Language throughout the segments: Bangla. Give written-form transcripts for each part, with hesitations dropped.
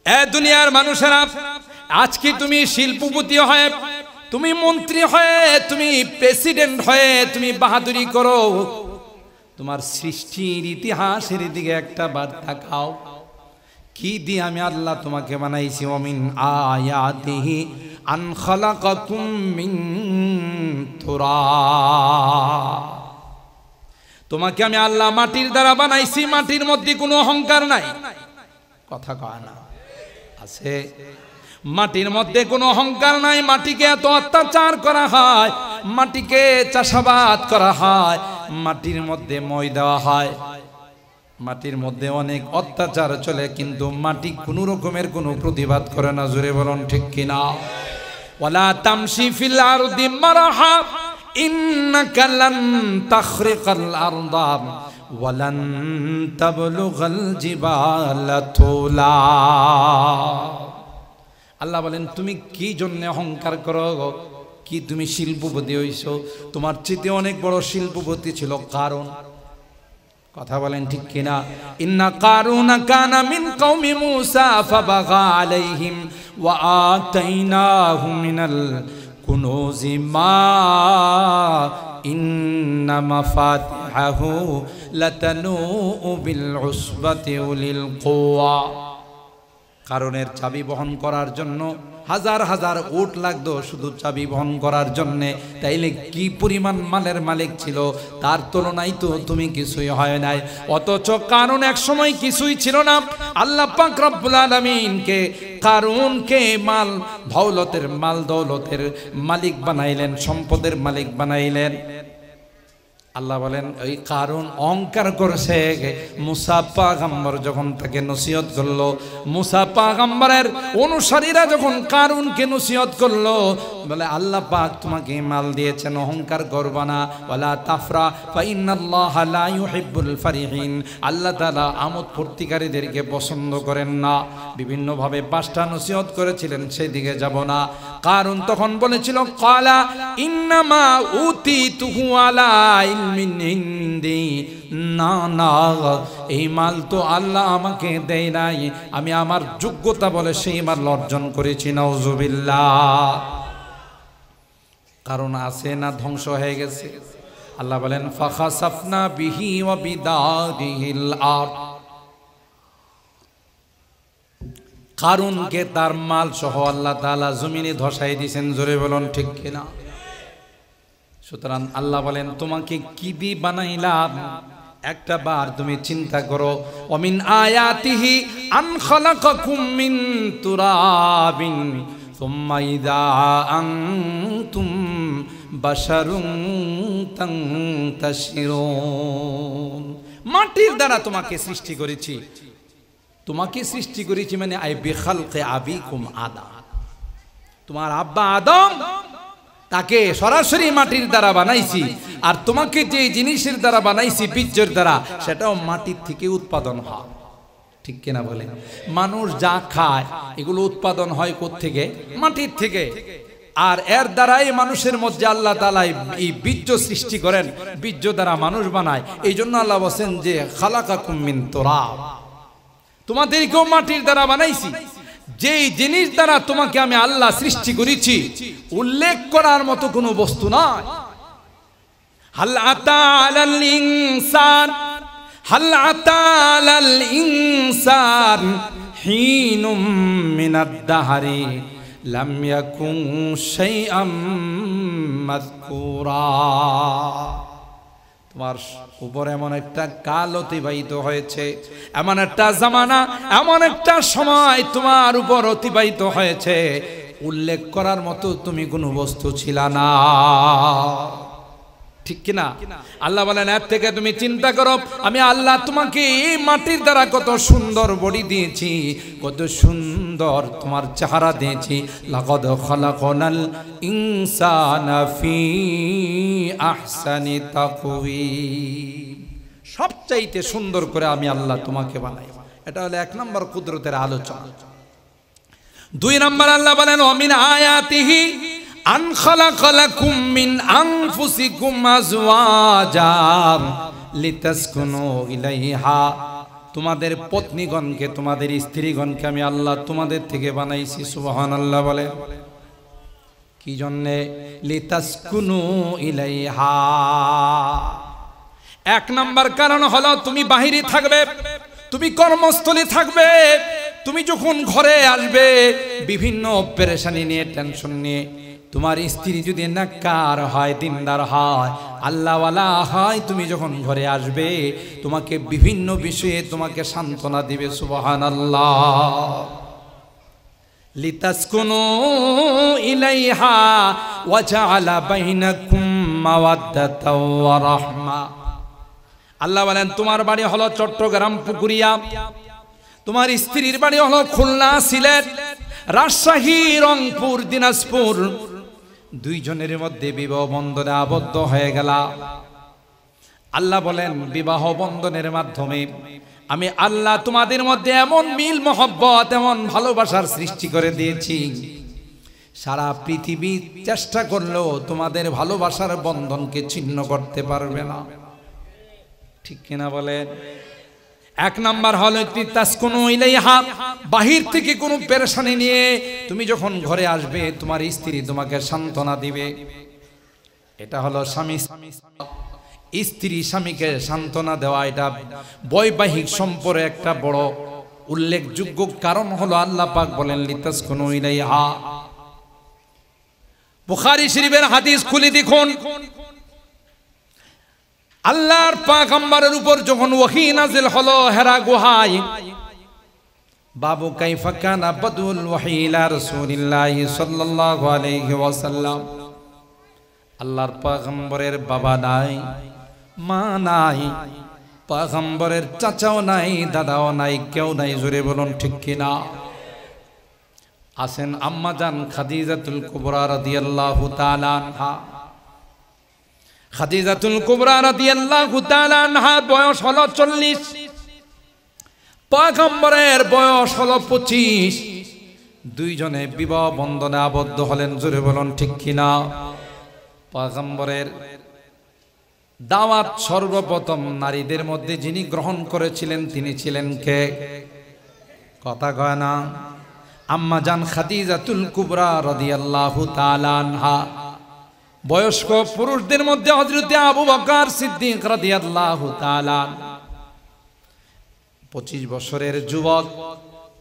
এ দুনিয়ার মানুষেরা, আজকে তুমি শিল্পপতি হয়ে, তুমি মন্ত্রী হয়ে, তুমি প্রেসিডেন্ট হয়ে তুমি বাহাদুরি করো, তোমার সৃষ্টির ইতিহাসের দিকে একটা বার তাকাও। কি দিয়ে আমি আল্লাহ তোমাকে বানাইছি? ওমিন আয়াতিহি আন খালাকাকুম মিন তুরাব। তোমাকে আমি আল্লাহ মাটির দ্বারা বানাইছি। মাটির মধ্যে কোনো অহংকার নাই, কথা কয় না আছে? মাটির মধ্যে কোনো অহংকার নাই। মাটিকে এত অত্যাচার করা হয়, মাটিকে চাষাবাদ করা হয়, মাটির মধ্যে মই দেওয়া হয়, মাটির মধ্যে অনেক অত্যাচার চলে, কিন্তু মাটি কোনো রকমের কোনো প্রতিবাদ করে না। জোরে বলুন ঠিক কিনা? ওয়ালা তামশি ফিল আরদি মারহা ইন্নাকা লান তাখরিকাল আরদা ওয়ালান তাবলুগাল জিবালা তুলা। আল্লাহ বলেন, তুমি কি জন্য অহংকার করো? কি তুমি শিল্পপতি হইছো? তোমার চেয়ে অনেক বড় শিল্পপতি ছিল কারণ। কথা বলেন ঠিক কিনা? ইন্না কারুনা কানা মিন কওমি মূসা ফাবাগা আলাইহিম ওয়া আতাইনাহু মিনাল কুনুজি মা ইন্না মাফাতিহাহু লাতানু বিল উসবাতি উলিল কুওয়া। কারণের চাবি বহন করার জন্য হাজার হাজার উট লাগতো শুধু চাবি বহন করার জন্যে। তাইলে কি পরিমাণ মালের মালিক ছিল, তার তুলনায় তো তুমি কিছুই হয় নাই। অথচ কারণ এক সময় কিছুই ছিল না। আল্লাহ পাক রব্বুল আলামিনকে, কারুনকে মাল দৌলতের মালিক বানাইলেন, সম্পদের মালিক বানাইলেন। আল্লাহ বলেন, ওই কারুন অহংকার করেছে। মুসা পয়গম্বর যখন তাকে নসিহত করলো, মুসা পয়গম্বরের অনুসারীরা যখন কারুনকে নসিহত করলো, বলে আল্লাহ পাক তোমাকে মাল দিয়েছেন, অহংকার করবা না। ওয়ালা তাফরা ফাইনাল্লাহা লা ইউহিব্বুল ফারিহিন। আল্লাহ তাআলা আমোদ ফুর্তিকারীদেরকে পছন্দ করেন না। বিভিন্ন ভাবে পাঁচটা নসিহত করেছিলেন, সেদিকে যাব না। কারুন তখন বলেছিল, ক্বালা ইন্নামা উতিতুহু আলা ইলমিন ইনদি। না না, এই মাল তো আল্লাহ আমাকে দেয় নাই, আমি আমার যোগ্যতা বলে সেই মাল অর্জন করেছি। নাউজুবিল্লাহ। কারণ আছে না ধ্বংস হয়ে গেছে? আল্লাহ বলেন, ফাখাসাফনা বিহি ওয়া বিদারিহিল আরদ। কারুনকে তার মাল সহ আল্লাহ তাআলা জমিনে ধসাই দিয়েছেন। জোরে বলুন ঠিক কিনা? সুতরাং আল্লাহ বলেন, তোমাকে কি দিয়ে বানাইলাম একটা বার তুমি চিন্তা করো। ওমিন আয়াতিহি আন খালাকাকুম মিন তুরাবিন সুম্মা ইযা আনতুম বাশারুন তানতাশিরুন। মাটির দ্বারা তোমাকে সৃষ্টি করেছি। তোমাকে সৃষ্টি করেছি মানে আই বিখালকে আবিকুম আদম। তোমার আব্বা আদম, তাকে সরাসরি মাটির দ্বারা বানাইছি। আর তোমাকে যে জিনিসের দ্বারা বানাইছি, বীর্যের দ্বারা, সেটাও মাটির থেকে উৎপাদন হয়। ঠিক কিনা বলে? মানুষ যা খায় এগুলো উৎপাদন হয় কোত্থেকে? মাটির থেকে। আর এর দ্বারাই মানুষের মধ্যে আল্লাহ তাআলা এই বীর্য সৃষ্টি করেন, বীর্য দ্বারা মানুষ বানায়। এই জন্য আল্লাহ বলেন যে খালাকাকুম মিন তুরাব, তোমাদেরকেও মাটির দ্বারা বানাইছি। যেই জিনিস দ্বারা তোমাকে আমি আল্লাহ সৃষ্টি করেছি, উল্লেখ করার মতো কোনো বস্তু নয়। হাল আতা আলাল ইনসান, হাল আতা আলাল ইনসান হিনুম মিনাদ দাহরি লাম ইয়াকুন শাইআম মাযকুরা। তোমার উপর এমন একটা কাল অতিবাহিত হয়েছে, এমন একটা জামানা, এমন একটা সময় তোমার উপর অতিবাহিত হয়েছে, উল্লেখ করার মতো তুমি কোনো বস্তু ছিল না। ঠিক কিনা? আল্লাহ বলেন, এর থেকে তুমি চিন্তা করো, আমি আল্লাহ তোমাকে এই মাটির দ্বারা কত সুন্দর বডি দিয়েছি, কত সুন্দর তোমার চেহারা দিয়েছি। লাকাদ খালাকনাল ইনসানা ফি আহসানি তাকওয়িম। সবচাইতে সুন্দর করে আমি আল্লাহ তোমাকে বানাই। এটা হলো এক নম্বর কুদরতের আলোচনা। দুই নম্বর আল্লাহ বলেন, ওমিন আয়াতিহি আন খালাকালাকুম মিন আনফুসিকুম আজওয়াজা লিতাসকুনু ইলাইহা তোমাদের পত্নীগণকে, তোমাদের স্ত্রীগণকে আমি আল্লাহ তোমাদের থেকে বানাইছি। সুবহানাল্লাহ বলে। কি জন্যে? লিতাসকুনু ইলাইহা। এক নাম্বার কারণ হলো তুমি বাহিরে থাকবে, তুমি কর্মস্থলে থাকবে, তুমি যখন ঘরে আসবে বিভিন্ন পেরেশানি নিয়ে, টেনশন নিয়ে, তোমার স্ত্রী যদি নেককার হয়, দিনদার হয়, আল্লাহওয়ালা হয়, তুমি যখন ঘরে আসবে তোমাকে বিভিন্ন বিষয়ে তোমাকে সান্ত্বনা দিবে। সুবহানাল্লাহ। লিতাসকুনু ইলাইহা ওয়া জাআলা বাইনাকুম মাওয়াদ্দাতাও ওয়া রাহমা। আল্লাহ বলেন তোমার বাড়ি হলো চট্টগ্রাম পুকুরিয়া, তোমার স্ত্রীর বাড়ি হলো খুলনা, সিলেট, রাজশাহী, রংপুর, দিনাজপুর। দুইজনের মধ্যে বিবাহ বন্ধনে আবদ্ধ হয়ে গেল। আল্লাহ বলেন বিবাহ বন্ধনের মাধ্যমে আমি আল্লাহ তোমাদের মধ্যে এমন মিল মহব্বত, এমন ভালোবাসার সৃষ্টি করে দিয়েছি, সারা পৃথিবী চেষ্টা করলেও তোমাদের ভালোবাসার বন্ধনকে ছিন্ন করতে পারবে না। ঠিক কিনা বলেন? এক নাম্বার হলো তাসকুনু ইলাইহা, বাহির থেকে কোনো পেরেশানি নিয়ে তুমি যখন ঘরে আসবে তোমার স্ত্রী তোমাকে সান্ত্বনা দিবে। এটা হলো স্বামী স্ত্রী স্বামীকে সান্ত্বনা দেওয়া, এটা বৈবাহিক সম্পর্কে একটা বড় উল্লেখযোগ্য কারণ হলো আল্লাহ পাক বলেন লিতাসকুনু ইলাইহা। বুখারী শরীফের হাদিস খুলে দেখুন, আল্লাহর পয়গম্বরের উপর যখন ওহী নাযিল হলো হেরা গুহায়, বাবু কাইফা কানা বাদুল ওহী ইলা রাসূলিল্লাহ সাল্লাল্লাহু আলাইহি ওয়াসাল্লাম। আল্লাহর পয়গম্বরের বাবা নাই, মা নাই, পয়গম্বরের চাচাও নাই, দাদাও নাই, কেউ নাই। জোরে বলুন ঠিক কিনা? আছেন আম্মা জান খাদিজাতুল কুবরা রাদিয়াল্লাহু তাআলা আনহা। খাদিজাতুল কুবরা রাদিয়াল্লাহু তাআলা আনহা বয়স হলো 40, পয়গম্বরের বয়স হলো 25। দুইজনে বিবাহ বন্ধনে আবদ্ধ হলেন। জোরে বলুন ঠিক কিনা? পয়গম্বরের দাওয়াত সর্বপ্রথম নারীদের মধ্যে যিনি গ্রহণ করেছিলেন তিনি ছিলেন কে? কথা কয় না? আম্মা জান খাদিজাতুল কুবরা রাদিয়াল্লাহু তাআলা আনহা। বয়স্ক পুরুষদের মধ্যে হযরতে আবু বকর সিদ্দিক রাদিয়াল্লাহু তাআলা, 25 বছরের যুবক,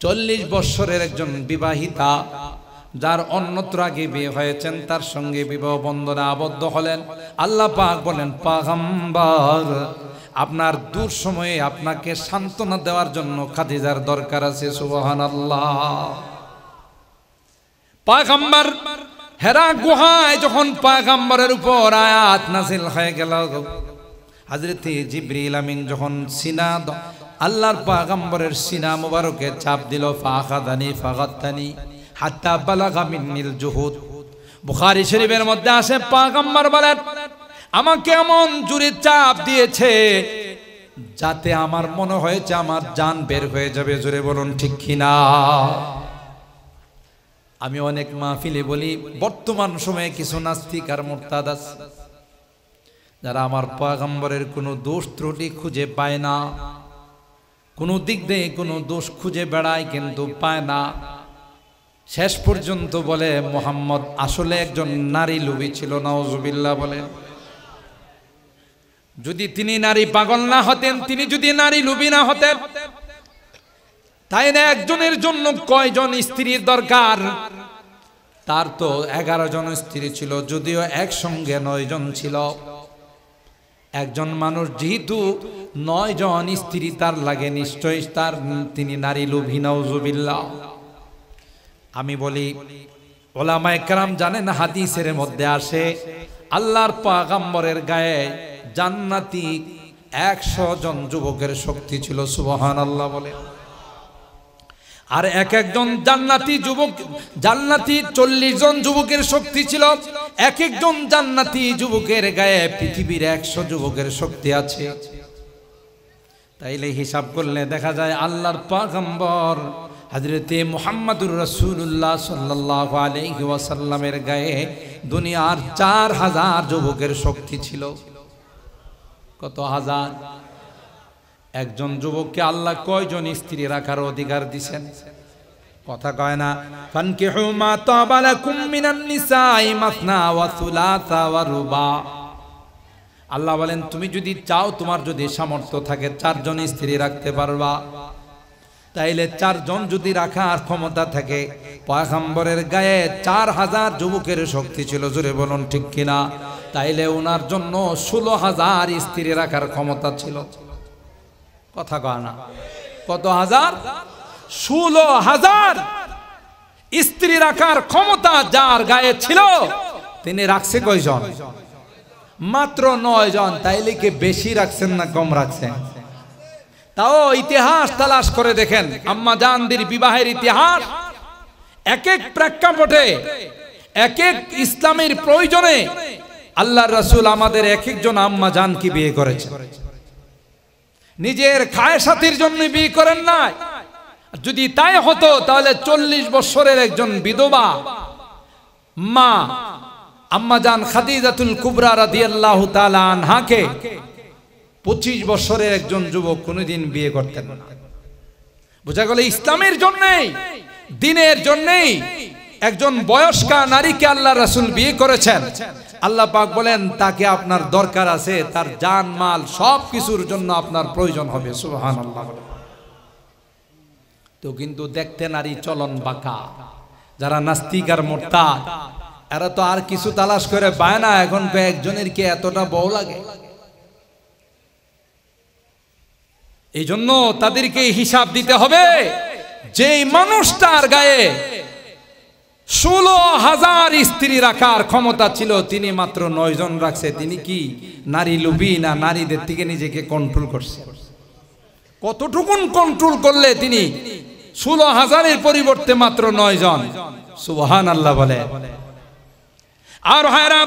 40 বছরের একজন বিবাহিতা, যার অন্যত্র আগে বিয়ে হয়েছেন, তার সঙ্গে বিবাহ বন্ধনে আবদ্ধ হলেন। আল্লাহ পাক বলেন পয়গম্বর আপনার দূর সময়ে আপনাকে সান্ত্বনা দেওয়ার জন্য খাদিজার দরকার আছে। সুবহানাল্লাহ। পয়গম্বর হেরা গুহায় যখন পয়গম্বরের উপর আয়াত নাযিল হয়ে গেল, হযরতে জিবরিল আমিন যখন সিনা আল্লাহর পয়গম্বরের সিনা মুবারকে চাপ দিল, ফাখাদানি ফাগাত্তানি হাত্তা বালাগা মিন্নিল জুহুদ। বুখারী শরীফের মধ্যে আছে পয়গম্বর বলেন আমাকে এমন জোরে চাপ দিয়েছে যাতে আমার মনে হয়েছে আমার জান বের হয়ে যাবে। জোরে বলুন ঠিক কিনা? আমি অনেক মাহফিলে বলি, বর্তমান সময়ে কিছু নাস্তিক আর মুরতাদ আছে যারা আমার পয়গম্বরের কোনো দোষ ত্রুটি খুঁজে পায় না, কোনো দিক দিয়ে কোনো দোষ খুঁজে বেড়ায় কিন্তু পায় না। শেষ পর্যন্ত বলে মুহাম্মদ আসলে একজন নারী লোভী ছিল। নাউজুবিল্লাহ বলেন। যদি তিনি নারী পাগল না হতেন, তিনি যদি নারী লোভী না হতেন, তাই না একজনের জন্য কয়জন স্ত্রীর দরকার? তার তো 11 জন স্ত্রী ছিল, যদিও একসঙ্গে 9 জন ছিল। একজন মানুষ যেহেতু 9 জন স্ত্রী তার লাগে, নিশ্চয়ই তিনি নারী লোভী। নাউজুবিল্লাহ। আমি বলি ওলামায়ে কেরাম জানেন, হাদিসের মধ্যে আসে আল্লাহর পয়গম্বরের গায়ে জান্নাতি 100 জন যুবকের শক্তি ছিল। সুবহানাল্লাহ বলে। আর একজন জান্নাতি যুবক, জান্নাতি 40 জন যুবকের শক্তি ছিল। একজন জান্নাতি যুবকের গায়ে পৃথিবীর 100 যুবকের শক্তি আছে। তাইলে হিসাব করলে দেখা যায় আল্লাহর পয়গম্বর হযরতে মুহাম্মদুর রাসূলুল্লাহ সাল্লাল্লাহু আলাইহি ওয়াসাল্লামের গায়ে দুনিয়ার 4000 যুবকের শক্তি ছিল। কত হাজার? একজন যুবককে আল্লাহ কয়জন স্ত্রী রাখার অধিকার দিবেন? কথা কয় না। ফানকিহু মা তাবা লাকুম মিনান নিসাই মাসনা ওয়া সুলাসা ওয়া রুবা। আল্লাহ বলেন তুমি যদি চাও, তোমার যদি সামর্থ্য থাকে 4 জন স্ত্রী রাখতে পারবা, তাইলে 4 জন যদি রাখার ক্ষমতা থাকে, পয়গম্বরের গায়ে 4000 যুবকের শক্তি ছিল, জোরে বলুন ঠিক কিনা? তাইলে ওনার জন্য 16000 স্ত্রী রাখার ক্ষমতা ছিল। কথা কয় না। কত হাজার? 16000 স্ত্রী রাখার ক্ষমতা যার গায়ে ছিল, তিনি রাখছে কয়জন? মাত্র 9 জন। তাইলে কি বেশি রাখছেন না কম রাখছেন? তাও ইতিহাস তালাশ করে দেখেন, আম্মা জানদের বিবাহের ইতিহাস এক এক প্রেক্ষাপটে, এক এক ইসলামের প্রয়োজনে আল্লাহর রাসূল আমাদের এক একজন আম্মা জানকে বিয়ে করেছেন। নিজের খায়সাতির জন্য বিয়ে করেন নাই। যদি তাই হতো তাহলে 40 বছরের একজন বিধবা মা আম্মা জান খাদিজাতুল কুবরা রাদিয়াল্লাহু তাআলা আনহাকে 25 বছরের একজন যুবক কোনোদিন বিয়ে করতেন না। বোঝা গেল ইসলামের জন্যই, দ্বীনের জন্যই একজন বয়স্কা নারীকে আল্লাহ রাসূল বিয়ে করেছেন। আল্লাহ পাক বলেন তাকে আপনার দরকার আছে, তার জান মাল সব কিছুর জন্য আপনার প্রয়োজন হবে। সুবহানাল্লাহ। তো কিন্তু দেখতে নারী চলন বাঁকা, যারা নাস্তিক আর মুরতাদ, এরা তো আর কিছু তালাশ করে পায় না এখন একজনের কি এতটা বউ লাগে। এই জন্য তাদেরকে হিসাব দিতে হবে। যেই মানুষটার গায়ে 16000 স্ত্রী রাখার ক্ষমতা ছিল, তিনি মাত্র 9 জন রাখছে। তিনি কি নারী লোভী না নারীদের থেকে নিজেকে কন্ট্রোল করছে? কতটুকুন কন্ট্রোল করলে তিনি 16000-এর পরিবর্তে মাত্র 9 জন? সুবহানাল্লাহ বলে। আর ভাইরা,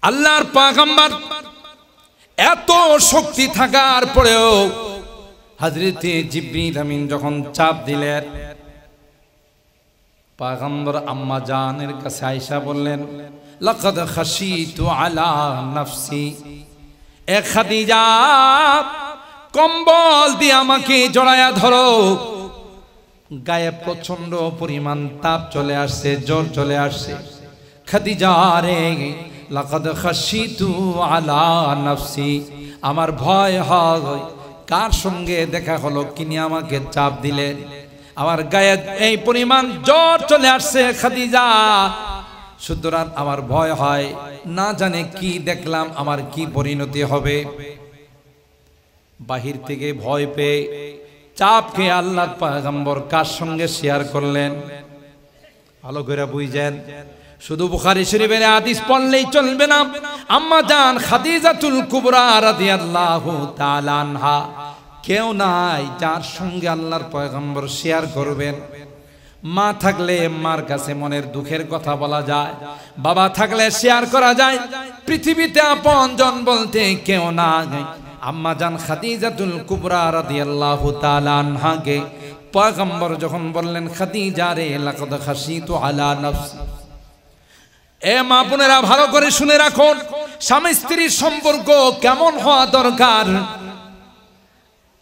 আল্লাহর পয়গম্বর এত শক্তি থাকার পরেও হযরতে জিবরিল আমিন যখন চাপ দিলেন, পয়গম্বর আম্মা জানের কাছে আয়েশা বললেন, লাকাদ খাশিতু আলা নাফসি, এ খাদিজা কম্বল দিয়ে আমাকে জড়ায়া ধরো। গায়ে প্রচন্ড পরিমাণ তাপ চলে আসছে, জ্বর চলে আসছে। খাদিজা রে, লাকাদ খাশিতু আলা নাফসি, আমার ভয় হয় কার সঙ্গে দেখা হলো, কিনি আমাকে চাপ দিলেন, আমার গায়ে এই পরিমাণ জ্বর চলে আসছে খাদিজা, সুতরাং আমার ভয় হয়, না জানে কি দেখলাম, আমার কি পরিণতি হবে। বাহির থেকে ভয় পেয়ে চাপ খেয়ে আল্লাহর পয়গম্বর কার সঙ্গে শেয়ার করলেন? ভালো করে বুঝেন, শুধু বুখারী শরীফের হাদিস পড়লেই চলবে না। আম্মা জান খাদিজাতুল কুবরা রাদিয়াল্লাহু তাআলা আনহা কেউ নাই যার সঙ্গে আল্লাহর পয়গম্বর শেয়ার করবেন। মা থাকলে মার কাছে মনের দুঃখের কথা বলা যায়, বাবা থাকলে শেয়ার করা যায়, পৃথিবীতে আপনজন বলতে কেউ নাই। আম্মা জান খাদিজাতুল কুবরা রাদিয়াল্লাহু তাআলা আনহাকে পয়গম্বর যখন বললেন, খাদিজা রে, লাকাদ খাশিতু আলা নাফসি। এ মা বোনেরা, ভালো করে শুনে রাখুন, স্বামী স্ত্রীর সম্পর্ক কেমন হওয়া দরকার।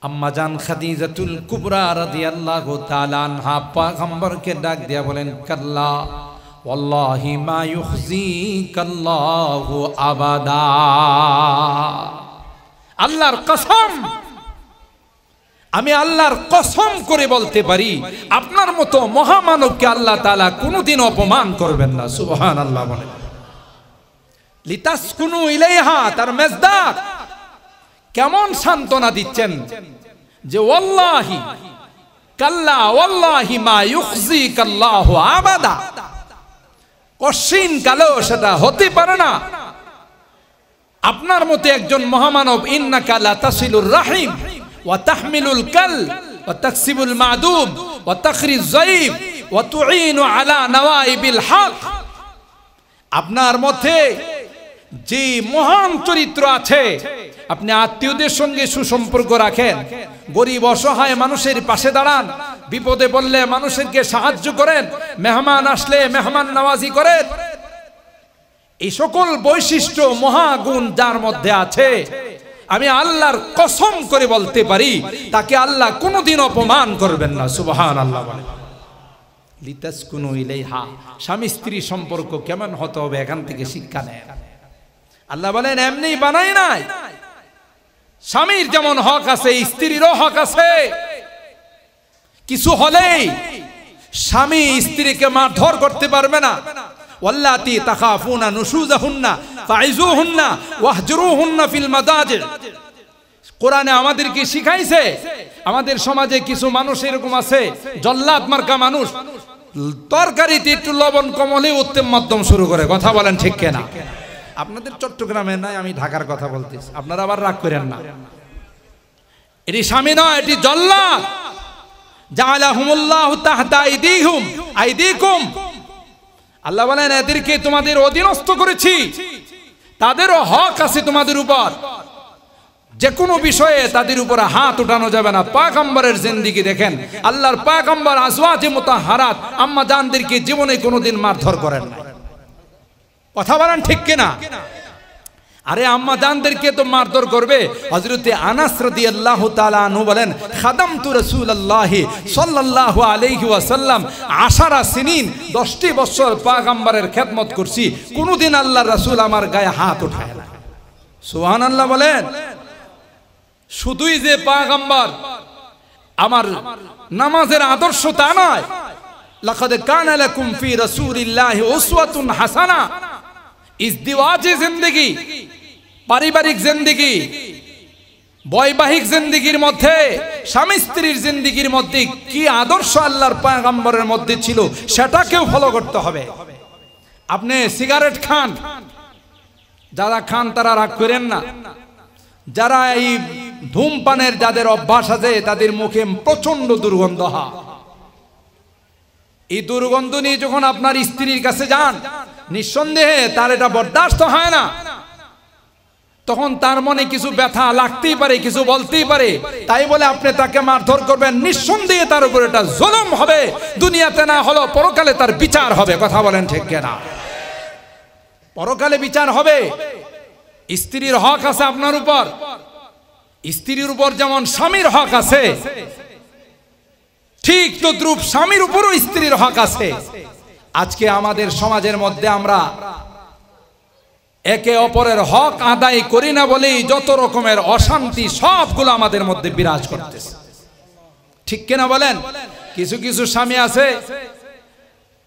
আম্মা জান খাদিজাতুল কুবরা রাদিয়াল্লাহু তাআলা আনহা পয়গম্বরকে ডাক দিয়া বলেন, কাল্লা ওয়াল্লাহি মা ইউখজিকাল্লাহু আবাদা, আল্লাহর কসম, আমি আল্লাহর কসম করে বলতে পারি, আপনার মতো মহামানবকে আল্লাহ তাআলা কোনোদিন অপমান করবেন না। সুবহানাল্লাহ বলেন। লিতাসকুনু ইলাইহা, তার মেজদাক কেমন সান্ত্বনা দিচ্ছেন যে ওয়াল্লাহি কাল্লা ওয়াল্লাহি মা ইউখজিকাল্লাহু আবাদা, কশিন কালেও সেটা হতে পারে না। আপনার মতো একজন মহামানব, ইন্নাকা লা তাসিলুর রাহিম ওয়া তাহমিলুল কাল ওয়া তাকসিবুল মাদুব ওয়া তাখরিজ যায়ব ওয়া তুঈনু আলা নওয়াইবিল হক, আপনার মধ্যে যে মহান চরিত্র আছে, আপনি আত্মীয়দের সঙ্গে সুসম্পর্ক রাখেন, গরিব অসহায় মানুষের পাশে দাঁড়ান, বিপদে পড়লে মানুষকে সাহায্য করেন, মেহমান আসলে মেহমান নওয়াজি করেন। এই সকল বৈশিষ্ট্য মহাগুণ যার মধ্যে আছে, আমি আল্লাহর কসম করে বলতে পারি তাকে আল্লাহ কোনোদিন অপমান করবেন না। সুবহানাল্লাহ বলেন। লিতাসকুনু ইলাইহা, স্বামী স্ত্রী সম্পর্ক কেমন হতে হবে এখান থেকে শিক্ষা নেন। আল্লাহ বলেন এমনি বানাই নাই, স্বামীর যেমন হক আছে স্ত্রীরও হক আছে। কিছু হলেই স্বামী স্ত্রীকে মারধর করতে পারবে না। ওয়াল্লাতি তাখাফুনা নুশুজাহুন্না ফাইজুহুন্না ওয়াহজুরুহুন্না ফিল মাদাজি। কোরআনে আমাদেরকে শিখাইছে। আমাদের সমাজে কিছু মানুষ এরকম আছে, জল্লাদ মার্কা মানুষ, তরকারিতে একটু লবণ কম হলে উত্তম মধ্যম শুরু করে। কথা বলেন ঠিক কিনা? আপনাদের চট্টগ্রামে নাই, আমি ঢাকার কথা বলতেছি, আপনারা আবার রাগ করেন না। এটি স্বামী নয়, এটি জল্লাদ। জাআলাহুমুল্লাহু তাহতা আইদিহুম আইদিকুম। আল্লাহ বলেন এদেরকে তোমাদের অধীনস্থ করেছি, তাদেরও হক আছে তোমাদের উপর। যে কোনো বিষয়ে তাদের উপরে হাত উঠানো যাবে না। পয়গম্বরের জিন্দেগি দেখেন, আল্লাহর পয়গম্বর আজওয়াজে মুতাহহারাত আম্মা জানদেরকে জীবনে কোনোদিন মারধর করেন না। কথা বলেন ঠিক কিনা? আরে আম্মা জানদেরকে তো মারধর করবে। হযরতে আনাস রাদিয়াল্লাহু তাআলা আনহু বলেন, খাদামতু রাসূলুল্লাহি সাল্লাল্লাহু আলাইহি ওয়াসাল্লাম 10 সিনিন, 10টি বছর পয়গম্বরের খেদমত করছি, কোনোদিন আল্লাহর রাসূল আমার গায়ে হাত উঠায় না। সুবহানাল্লাহ বলেন। শুধুই যে পয়গম্বর আমার নামাজের আদর্শ তা নয়, লাকাদ কানা লাকুম ফি রাসূলিল্লাহি উসওয়াতুন হাসানা। ইজদিওয়াজি জিন্দেগি, পারিবারিক জিন্দেগি, বৈবাহিক জিন্দেগির মধ্যে, স্বামী স্ত্রীর জিন্দেগির মধ্যে কি আদর্শ আল্লাহর পয়গম্বরের মধ্যে ছিল সেটাকেও ফলো করতে হবে। আপনি সিগারেট খান, যারা খান তারা রাগ করেন না। যারা এই ধূমপানের যাদের অভ্যাস আছে তাদের মুখে প্রচন্ড দুর্গন্ধ হয়। এই দুর্গন্ধ নিয়ে যখন আপনার স্ত্রীর কাছে যান, নিঃসন্দেহে তার এটা বরদাস্ত হয় না। তখন তার মনে কিছু ব্যথা লাগতেই পারে, কিছু বলতেই পারে। তাই বলে আপনি তাকে মারধর করবেন, নিঃসন্দেহে তার উপর এটা জুলুম হবে। দুনিয়াতে না হলো পরকালে তার বিচার হবে। কথা বলেন ঠিক কিনা? পরকালে বিচার হবে। স্ত্রীর হক আছে আপনার উপর, স্ত্রীর উপর যেমন স্বামীর হক আছে, ঠিক তদ্রূপ স্বামীর উপরও স্ত্রীর হক আছে। আজকে আমাদের সমাজের মধ্যে আমরা একে অপরের হক আদায় করি না বলেই যত রকমের অশান্তি সবগুলো আমাদের মধ্যে বিরাজ করতেছে। ঠিক কিনা বলেন? কিছু কিছু স্বামী আছে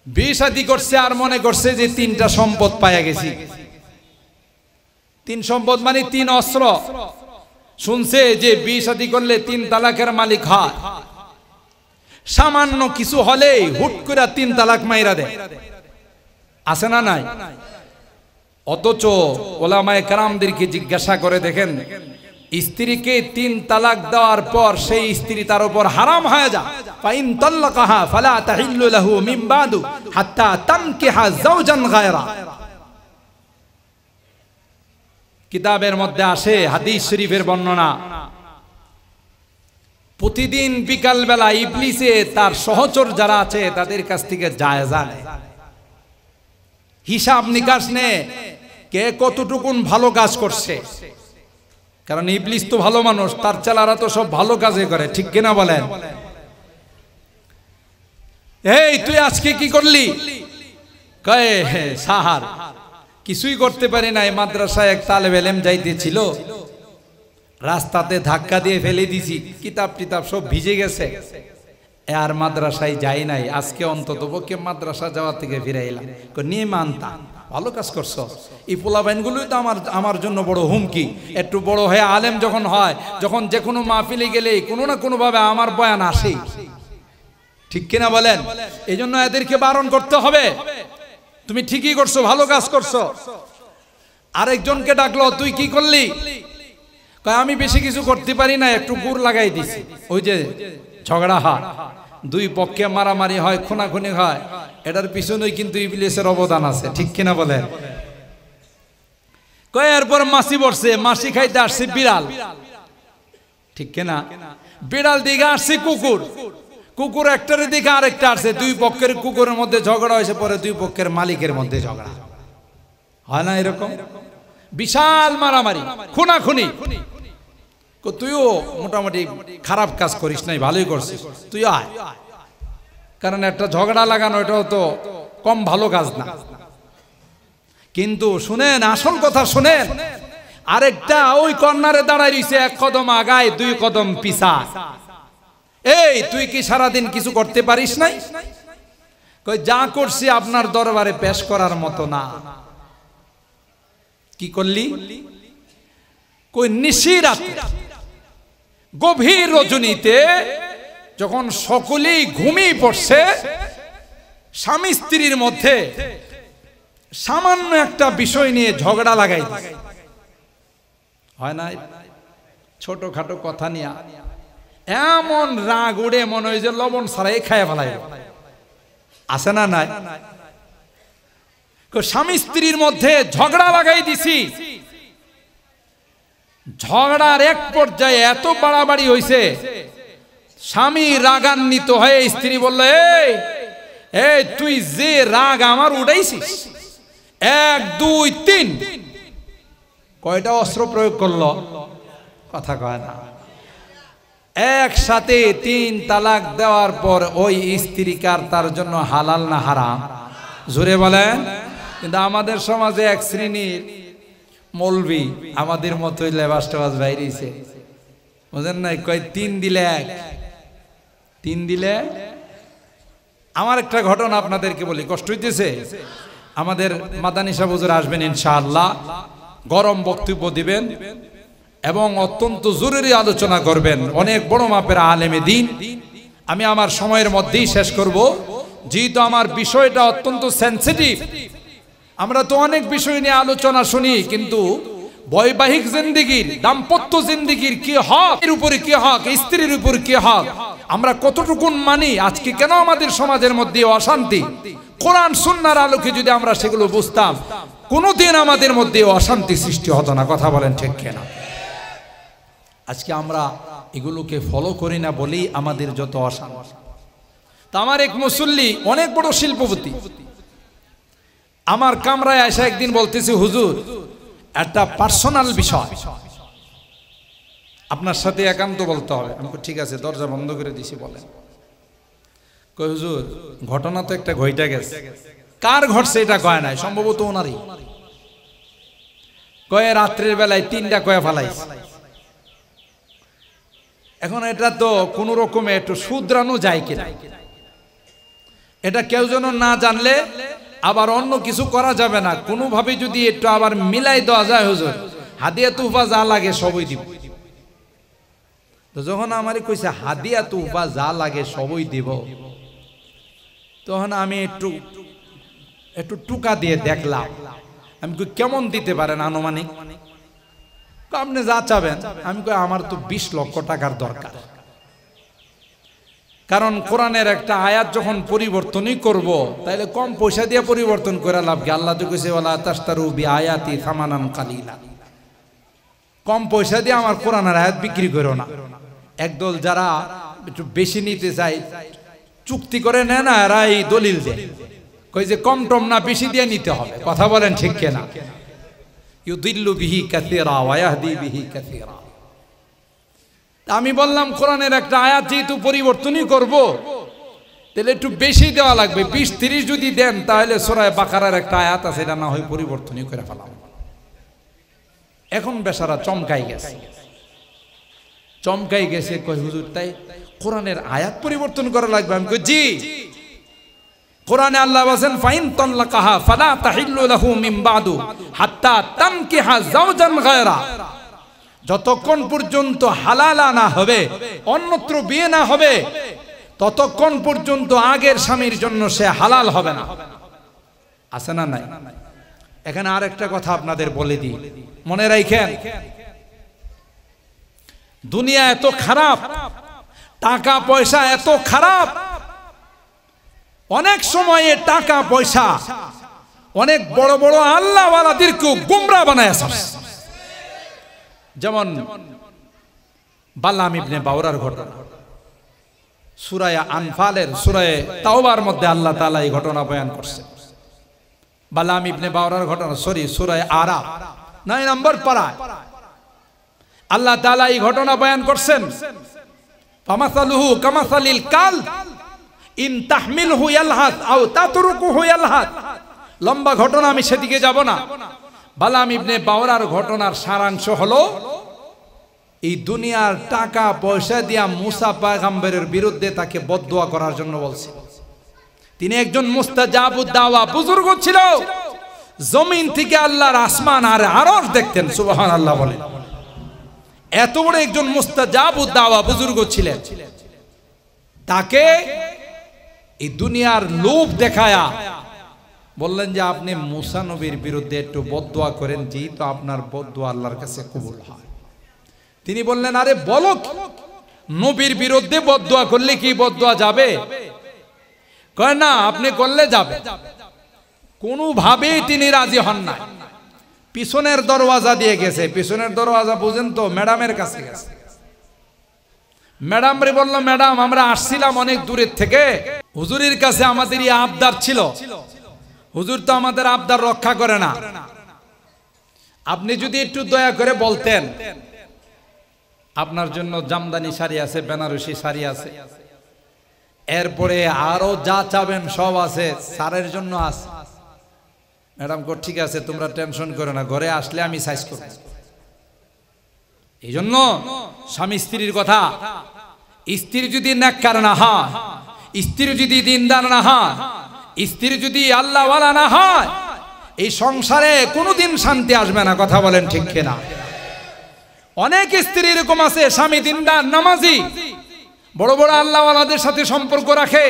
বিয়ে শাদী করছে আর মনে করছে যে 3টা সম্পদ পাইয়া গেছি। 3 সম্পদ মানে 3 অস্ত্র। শুনছে যে বিয়ে শাদী করলে 3 তালাকের মালিক হয়। সামান্য কিছু হলেই হুট করে 3 তালাক মাইরা দেয়। আছে না নাই? অথচ ওলামায়ে কেরামদেরকে জিজ্ঞাসা করে দেখেন, স্ত্রীকে 3 তালাক দেওয়ার পর সেই স্ত্রী তার উপর হারাম হয়ে যায়। ফাইন তাল্লাকাহা ফালা তাহিল্লু লাহু মিন বাদু হাত্তা তানকিহা যাওজান গায়রা। কিতাবের মধ্যে আসে, হাদিস শরীফের বর্ণনা, প্রতিদিন বিকাল বেলা ইবলিসে তার সহচর যারা আছে তাদের কাছ থেকে জায়েজা নেয়, হিসাব নিকাশ নেয়, কে কতটুকুন ভালো কাজ করছে। কারণ ইবলিস তো ভালো মানুষ, তার চেলারা তো সব ভালো কাজে করে। ঠিক কিনা বলেন? এই তুই আজকে কি করলি? কয়ে সাহার কিছুই করতে পারি নাই, মাদ্রাসায় এক তালেব ইলম যাইতেছিল, রাস্তাতে ধাক্কা দিয়ে ফেলে দিছি, কিতাব টিতাব সব ভিজে গেছে, আর মাদ্রাসায় যাই নাই। আজকে অন্তত পক্ষে মাদ্রাসা যাওয়া থেকে ফিরে এলাম। নিয়ে মানতা, ভালো কাজ করছো। এই পোলাবাইনগুলোই তো আমার জন্য বড় হুমকি। একটু বড় হয়ে আলেম যখন হয়, যখন যে কোনো মাহফিলে গেলে কোনো না কোনো ভাবে আমার বয়ান আসেই। ঠিক কিনা বলেন? এই জন্য এদেরকে বারণ করতে হবে, তুমি ঠিকই করছো, ভালো কাজ করছো। আরেকজনকে ডাকলো, তুই কি করলি? আমি বেশি কিছু করতে পারি না, একটু গুড় লাগাই দিছি। ওই যে ঝগড়া হয়, 2 পক্ষে মারামারি হয়, খুনাখুনি হয়, এটার পিছনেই কিন্তু ইবলিসের অবদান আছে। ঠিক কিনা বলেন? এরপর মাছি বসছে, মাছি খাইতে আসছে বিড়াল। ঠিক কিনা? বিড়াল দিকে আসছে কুকুর, কুকুর একটার দিকে আরেকটা আসছে। 2 পক্ষের কুকুরের মধ্যে ঝগড়া হয়েছে, পরে 2 পক্ষের মালিকের মধ্যে ঝগড়া হয় না? এরকম বিশাল মারামারি, খুনাখুনি। তুইও মোটামুটি খারাপ কাজ করিস নাই, ভালোই করছিস, তুই আয়। কারণ একটা ঝগড়া লাগানো এটাও তো কম ভালো কাজ না। কিন্তু শুনেন, আসল কথা শুনেন, আরেকটা ওই কর্নারে দাঁড়ায় রইছে, এক কদম আগায় দুই কদম পিছা। এই তুই কি সারাদিন কিছু করতে পারিস নাই? কই যা করছি আপনার দরবারে পেশ করার মতো না। কি করলি? কই নিশিরাতে গভীর রজনীতে যখন সকলেই ঘুমিয়ে পড়ছে, স্বামী স্ত্রীর মধ্যে সামান্য একটা বিষয় নিয়ে ঝগড়া লাগাই হয় না, ছোটখাটো কথা নিয়ে এমন রাগ উড়ে মনে হয় যে লবণ ছাড়াই খায় ফেলাই। আছে না নাই? স্বামী স্ত্রীর মধ্যে ঝগড়া লাগাই দিছি, ঝগড়ার এক পর্যায়ে এত বাড়াবাড়ি হইছে, স্বামী রাগান্বিত হয়ে স্ত্রী বলল, এই তুই যে রাগ আমার উড়াইছিস, 1 2 3 কয়টা অস্ত্র প্রয়োগ করলো? কথা কয় না। একসাথে 3 তালাক দেওয়ার পর ওই স্ত্রীকার তার জন্য হালাল না হারাম? জোরে বলেন। কিন্তু আমাদের সমাজে এক শ্রেণীর মৌলবি আমাদের মতোই লেবাস টেবাস বাইরেছে, বুঝেন নাই? কয় 3 দিলে 1, 3 দিলে। আমার একটা ঘটনা আপনাদেরকে বলি, কষ্ট হইতেছে। আমাদের মাদানী সাহেব হুজুর আসবেন ইনশাআল্লাহ, গরম বক্তব্য দিবেন এবং অত্যন্ত জরুরি আলোচনা করবেন। অনেক বড় মাপের আলেমে দ্বীন। আমি আমার সময়ের মধ্যেই শেষ করব, যেহেতু আমার বিষয়টা অত্যন্ত সেনসিটিভ। আমরা তো অনেক বিষয় নিয়ে আলোচনা শুনি, কিন্তু বৈবাহিক জিন্দেগির, দাম্পত্য জিন্দেগির কি হক, এর উপরে কি হক, স্ত্রীর উপর কি হক, আমরা কতটুকুন মানি, আজকে কেন আমাদের সমাজের মধ্যে অশান্তি, কোরআন সুন্নাহর আলোকে যদি আমরা সেগুলো বুঝতাম, কোনোদিন আমাদের মধ্যে অশান্তি সৃষ্টি হতো না। কথা বলেন ঠিক কিনা? আজকে আমরা এগুলোকে ফলো করি না বলেই আমাদের যত অশান্তি। তা আমার এক মুসল্লি, অনেক বড় শিল্পপতি, আমার কামরায় এসে একদিন বলতেছে, হুজুর একটা পার্সোনাল বিষয় আপনার সাথে একান্ত বলতে হবে। আমি ঠিক আছে, দরজা বন্ধ করে দিছি, বলেন। কই হুজুর, ঘটনা তো একটা ঘইটা গেছে। কার ঘটছে এটা কয় নাই, সম্ভবত ওনারই। কয়ে রাত্রের বেলায় 3টা কয়ে ফেলাইছে। এখন এটা তো কোন রকমে একটু শুধরানো যায় কিনা, এটা কেউ যেন না জানলে আবার অন্য কিছু করা যাবে না। কোনোভাবে যদি একটু আবার মিলাই দেওয়া যায়, হুজুর হাদিয়া তুফা যা লাগে সবই দিব। তো যখন আমারই কইছে হাদিয়া তুফা যা লাগে সবই দিব, তখন আমি একটু টুকা দিয়ে দেখলাম, আমি কই কেমন দিতে পারেন আনুমানিক? আপনি যা চাবেন। আমি কই আমার তো 20 লক্ষ টাকার দরকার। কারণ কোরআনের একটা আয়াত যখন পরিবর্তনই করব, তাইলে কম পয়সা দিয়ে পরিবর্তন করে লাভ কি? আল্লাহ তো কইছে ওয়ালা তাশতারু বিআয়াতি সামানান কালিলা, কম পয়সা দিয়ে আমার কোরআনের আয়াত বিক্রি করো না। একদল যারা একটু বেশি নিতে চায়, চুক্তি করে নেয় না, এরা এই দলিল দেয়, কই যে কম টম না, বেশি দিয়ে নিতে হবে। কথা বলেন ঠিক কিনা? ইউদিল্লু বিহি কাসীরা ওয়া ইয়াহদি বিহি কাসীরা। আমি বললাম কোরআনের একটা আয়াত যেহেতু পরিবর্তনই করব, তাহলে একটু বেশি দেওয়া লাগবে। 20-30 যদি দেন, তাহলে সূরা বাকারার একটা আয়াত আছে, এটা না হয় পরিবর্তনই করে ফেলাম। এখন বেচারা চমকাই গেছে, চমকাই গেছে। কই হুজুর তাই কোরআনের আয়াত পরিবর্তন করা লাগবে? আমি কই জি। কোরআনে আল্লাহ বলেন, ফাইন তাল্লাকাহা ফালা তাহিল্লু লাহু মিন বাদু হাত্তা তানকিহা যাওজান গায়রা। যতক্ষণ পর্যন্ত হালালা না হবে, অন্যত্র বিয়ে না হবে, ততক্ষণ পর্যন্ত আগের স্বামীর জন্য সে হালাল হবে না। আছে না নাই? এখানে আরেকটা কথা আপনাদের বলে দিই, মনে রাখেন, দুনিয়া এত খারাপ, টাকা পয়সা এত খারাপ, অনেক সময়ে টাকা পয়সা অনেক বড় বড় আল্লাহওয়ালাদেরকেও গোমরাহ বানায় আছে। যেমন বালাম ইবনে বাওরার ঘটনা, সূরা আনফালের সূরা তাওবার মধ্যে আল্লাহ তাআলা এই ঘটনা বয়ান করছেন। বালাম ইবনে বাওরার ঘটনা, সূরা আরাফ 9 নম্বর পারায় আল্লাহ তাআলা এই ঘটনা বয়ান করছেন, ফামাসালুহু কামাসালিল কালব ইন তাহমিলহু ইয়ালহাস আও তাতরুকুহু ইয়ালহাস। লম্বা ঘটনা, আমি সেদিকে যাব না। বালাম ইবনে বাওরার ঘটনার সারাংশ হলো, এই দুনিয়ার টাকা পয়সা দিয়া মুসা পয়গম্বরের বিরুদ্ধে তাকে বদদুয়া করার জন্য বলছে। তিনি একজন মুস্তাজাবুদ দাওয়া বুজুর্গ ছিল, জমিন থেকে আল্লাহর আসমান আর আরশ দেখতেন। সুবহানাল্লাহ বলেন। এত বড় একজন মুস্তাজাবুদ দাওয়া বুজুর্গ ছিলেন, তাকে এই দুনিয়ার লোভ দেখায়া বললেন যে আপনি মুসা নবীর বিরুদ্ধে একটু বদদুয়া করেন, জি তো আপনার বদদুয়া আল্লাহর কাছে কবুল হয়। তিনি বললেন, আরে বলো, নবীর বিরুদ্ধে বদদুয়া করলে কি বদদুয়া যাবে? কয় না, আপনি করলে যাবে। কোনোভাবেই তিনি রাজি হন না। পিছনের দরওয়াজা দিয়ে গেছে। পিছনের দরওয়াজা বুঝেন তো, ম্যাডামের কাছে গেছে। ম্যাডাম রে বলল, ম্যাডাম আমরা আসছিলাম অনেক দূরের থেকে, হুজুরের কাছে আমাদের এই আবদার ছিল, হুজুর তো আমাদের আবদার রক্ষা করে না, আপনি যদি একটু দয়া করে বলতেন আপনার জন্য জামদানি শাড়ি আছে, বেনারসি শাড়ি আছে, এরপরে আরো যা চাবেন সব আছে, স্যারের জন্য আছে। ম্যাডাম কো ঠিক আছে, তোমরা টেনশন করো না, ঘরে আসলে আমি সাইজ করব। এই জন্য স্বামী স্ত্রীর কথা, স্ত্রী যদি নেককার না হয়, স্ত্রী যদি দিনদার না হয়, স্ত্রী যদি আল্লাহওয়ালা না হয়, এই সংসারে কোনোদিন শান্তি আসবে না। কথা বলেন ঠিক কিনা? অনেক স্ত্রী এরকম আছে, স্বামী দিনদার নামাজি, বড় বড় আল্লাহওয়ালাদের সাথে সম্পর্ক রাখে,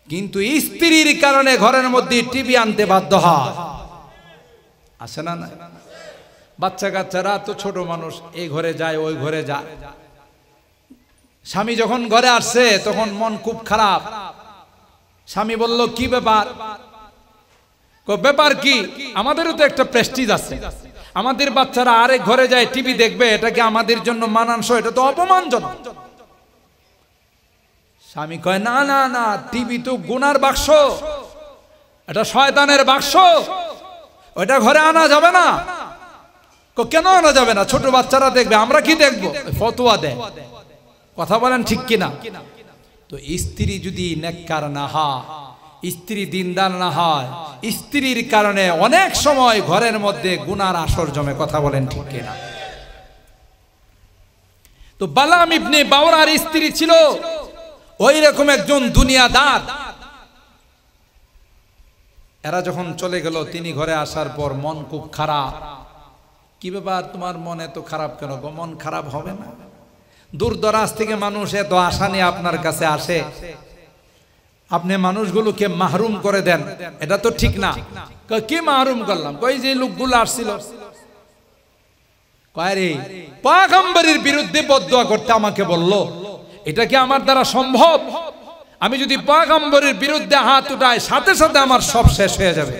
কিন্তু স্ত্রীর কারণে ঘরের মধ্যে টিভি আনতে বাধ্য হয়। আসে না? না, বাচ্চা কাচ্চারা তো ছোট মানুষ, এই ঘরে যায় ওই ঘরে যায়। স্বামী যখন ঘরে আসছে তখন মন খুব খারাপ। স্বামী বলল, কি ব্যাপার? ব্যাপার কি? আমাদেরও তো একটা প্রেস্টিজ আছে, আমাদের বাচ্চারা আরেক ঘরে যায় টিভি দেখবে, এটা কি আমাদের জন্য মানানসই? এটা তো অপমানজনক। স্বামী কয়, না না না, টিভি তো গুনার বাক্স, এটা শয়তানের বাক্স, ওইটা ঘরে আনা যাবে না। কেন আনা যাবে না? ছোট বাচ্চারা দেখবে, আমরা কি দেখবো? ফতোয়া দেয়। কথা বলেন ঠিক কিনা? তো স্ত্রী যদি নেককার না হয়, স্ত্রী দিনদার না হয়, স্ত্রীর কারণে অনেক সময় ঘরের মধ্যে গুনার আসর জমে। কথা বলেন ঠিক কিনা? তো বালাম ইবনে বাওরার স্ত্রী ছিল ওই রকম একজন দুনিয়াদার। এরা যখন চলে গেল, তিনি ঘরে আসার পর মন খুব খারাপ। কি ব্যাপার, তোমার মন এত খারাপ কেন? মন খারাপ হবে না? দূর দরাজ থেকে মানুষ এত আশা নিয়ে আপনার কাছে আসে, আপনি মানুষগুলোকে মাহরুম করে দেন, এটা তো ঠিক না। কি মাহরুম করলাম? কই যে লোকগুলো আসছিল, কয় রে পয়গম্বরের বিরুদ্ধে বদদুয়া করতে আমাকে বলল, এটা কি আমার দ্বারা সম্ভব? আমি যদি পয়গম্বরের বিরুদ্ধে হাত উঠাই, সাথে সাথে আমার সব শেষ হয়ে যাবে।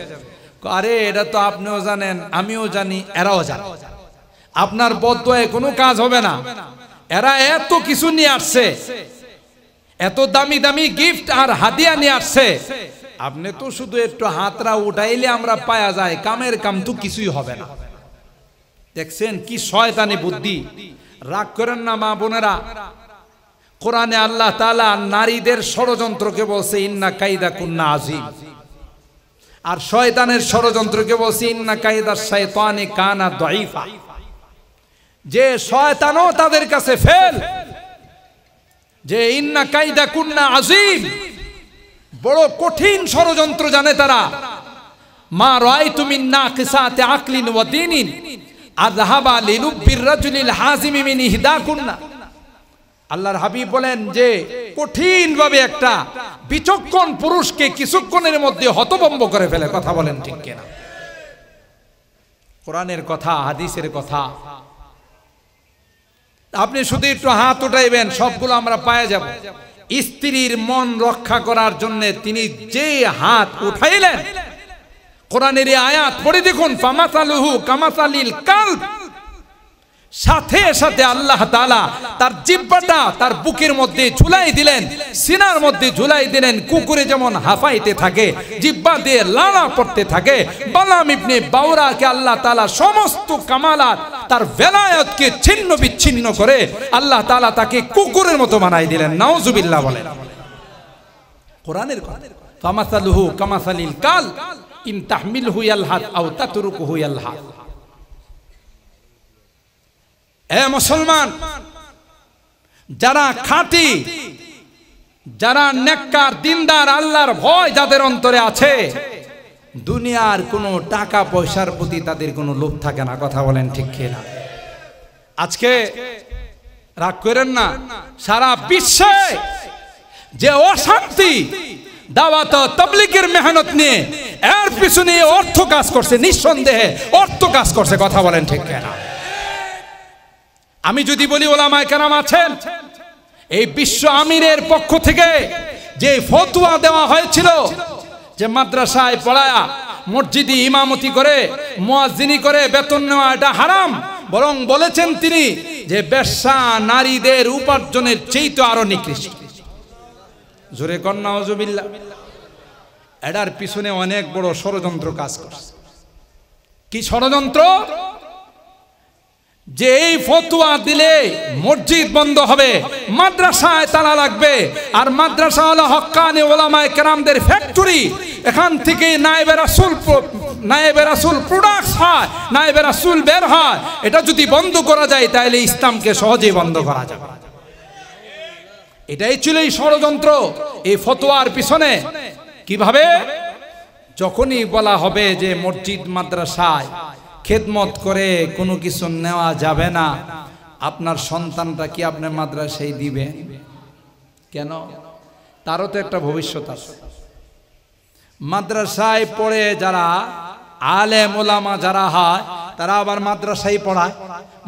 আরে এটা তো আপনিও জানেন, আমিও জানি, এরাও জানে, আপনার বদদুয়ায় কোনো কাজ হবে না। এরা এত কিছু নিয়ে আসছে, এত দামি দামি গিফট আর হাদিয়া নিয়ে আসছে, আপনি তো শুধু একটু হাতরা উঠাইলে আমরা পায়া যায়, কামের কাম তো কিছুই হবে না। দেখছেন কি শয়তানি বুদ্ধি? রাগ করেন না মা বোনেরা, কোরআনে আল্লাহ তাআলা নারীদের ষড়যন্ত্রকে বলছে ইন্না কাইদা কুন্না আযীম, আর শয়তানের ষড়যন্ত্রকে বলছে ইন্না কাইদাশ শাইতানি কানা দাঈফা, যে শয়তানও তাদের কাছে ফেল, যে ইন্না কাইদা কুন্না আযীম, বড় কঠিন ষড়যন্ত্র জানে তারা। মা রাআইতু মিন নাকিসাতি আকলিন ওয়া দীনিন আযহাবা লিলুব্বির রাজুলিল হাজিমি মিন ইহদাকুন্না। আল্লাহর হাবিব বলেন যে কঠিন ভাবে একটা বিচক্ষণ পুরুষকে কিছুক্ষণের মধ্যে হতভম্ব করে ফেলে। কথা বলেন ঠিক কিনা? কোরআনের কথা, হাদিসের কথা। আপনি শুধু একটু হাত উঠাইবেন, সবগুলো আমরা পায়ে যাব। স্ত্রীর মন রক্ষা করার জন্য তিনি যে হাত উঠাইলেন, কোরআনের এই আয়াত পড়ে দেখুন, ফামাসালুহু কামাসালিল কালব, সাথে সাথে আল্লাহ তাআলা তার জিহ্বাটা তার বুকের মধ্যে ঝুলাই দিলেন, সিনার মধ্যে ঝুলাই দিলেন। কুকুরে যেমন হাফাইতে থাকে, জিহ্বা দিয়ে লালা পড়তে থাকে, বালাম ইবনে বাওরাকে আল্লাহ তাআলা সমস্ত কামালাত, তার ভেলায়াতকে ছিন্ন বিচ্ছিন্ন করে আল্লাহ তাআলা তাকে কুকুরের মতো বানাই দিলেন। নাউজুবিল্লাহ বলেন। কোরআনের কথা, ফামাসালুহু কামাসালিল কাল ইন তাহমিলহু ইয়ালহাদ আও তাতরুকুহু ইয়ালহাদ। এ মুসলমান, যারা খাঁটি, যারা নেককার, দিনদার, আল্লাহর ভয় যাদের অন্তরে আছে, দুনিয়ার কোনো টাকা পয়সার প্রতি তাদের কোনো লোভ থাকে না। কথা বলেন ঠিক কিনা? আজকে রাগ করেন না, সারা বিশ্বে যে অশান্তি, দাওয়াত তাবলীগের মেহনত নিয়ে এর পিছনে অর্থ কাজ করছে, নিঃসন্দেহে অর্থ কাজ করছে। কথা বলেন ঠিক কিনা? আমি যদি বলি ওলামায়ে কেরাম আছেন, এই বিশ্ব আমিরের পক্ষ থেকে যে ফতোয়া দেওয়া হয়েছিল যে মাদ্রাসায় পড়ায়া মসজিদে ইমামতি করে মুয়াজ্জিনি করে বেতন নেওয়া এটা হারাম, বরং বলেছেন তিনি যে বেশ্যা নারীদের উপার্জনের চেয়ে আরো নিকৃষ্ট। জোরে কর নাউজুবিল্লাহ। এটার পিছনে অনেক বড় ষড়যন্ত্র কাজ করছে। কি ষড়যন্ত্র? যে এই ফতোয়া দিলে মসজিদ বন্ধ হবে, মাদ্রাসায় তালা লাগবে, আর মাদ্রাসা হলো হক্কানি ওলামায়ে কেরামদের ফ্যাক্টরি। এখান থেকে নায়েবে রাসূল প্রোডাক্টস হয়, নায়েবে রাসূল বের হয়। এটা যদি বন্ধ করা যায় তাহলে ইসলামকে সহজেই বন্ধ করা যাবে। এটাই ছিল এই ষড়যন্ত্র, এই ফতোয়ার পিছনে। কিভাবে? যখনই বলা হবে যে মসজিদ মাদ্রাসায় খেদমত করে কোনো কিছু নেওয়া যাবে না, আপনার সন্তানটা কি আপনি মাদ্রাসায় দিবেন? কেন? তারও তো একটা ভবিষ্যৎ আছে। মাদ্রাসায় পড়ে যারা আলেম ওলামা যারা হয়, তারা আবার মাদ্রাসায় পড়ায়,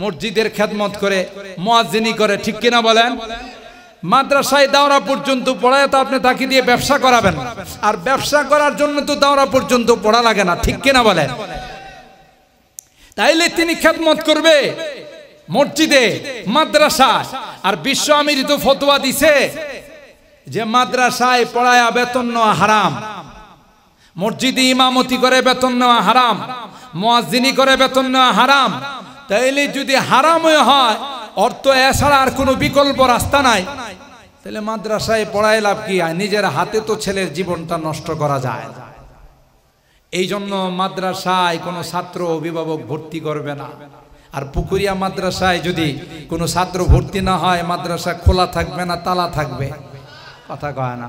মসজিদের খেদমত করে, মুয়াজ্জিনি করে। ঠিক কিনা বলেন? মাদ্রাসায় দাওরা পর্যন্ত পড়ায় তো আপনি তাকে দিয়ে ব্যবসা করাবেন, আর ব্যবসা করার জন্য তো দাওরা পর্যন্ত পড়া লাগে না। ঠিক কিনা বলেন? তাইলে তিনি খেদমত করবে মসজিদে, মাদ্রাসায়। আর বিশ্ব আমির তো ফতোয়া দিছে যে মাদ্রাসায় পড়ায়া বেতন নেওয়া হারাম, মসজিদে ইমামতি করে বেতন নেওয়া হারাম, মুয়াজ্জিনি করে বেতন নেওয়া হারাম। তাইলে যদি হারামই হয়, অর্থ এছাড়া আর কোনো বিকল্প রাস্তা নাই, তাহলে মাদ্রাসায় পড়ায় লাভ কি? নিজের হাতে তো ছেলের জীবনটা নষ্ট করা যায়। এই জন্য মাদ্রাসায় কোনো ছাত্র অভিভাবক ভর্তি করবে না। আর পুকুরিয়া মাদ্রাসায় যদি কোনো ছাত্র ভর্তি না হয়, মাদ্রাসা খোলা থাকবে না, তালা থাকবে। কথা কয় না?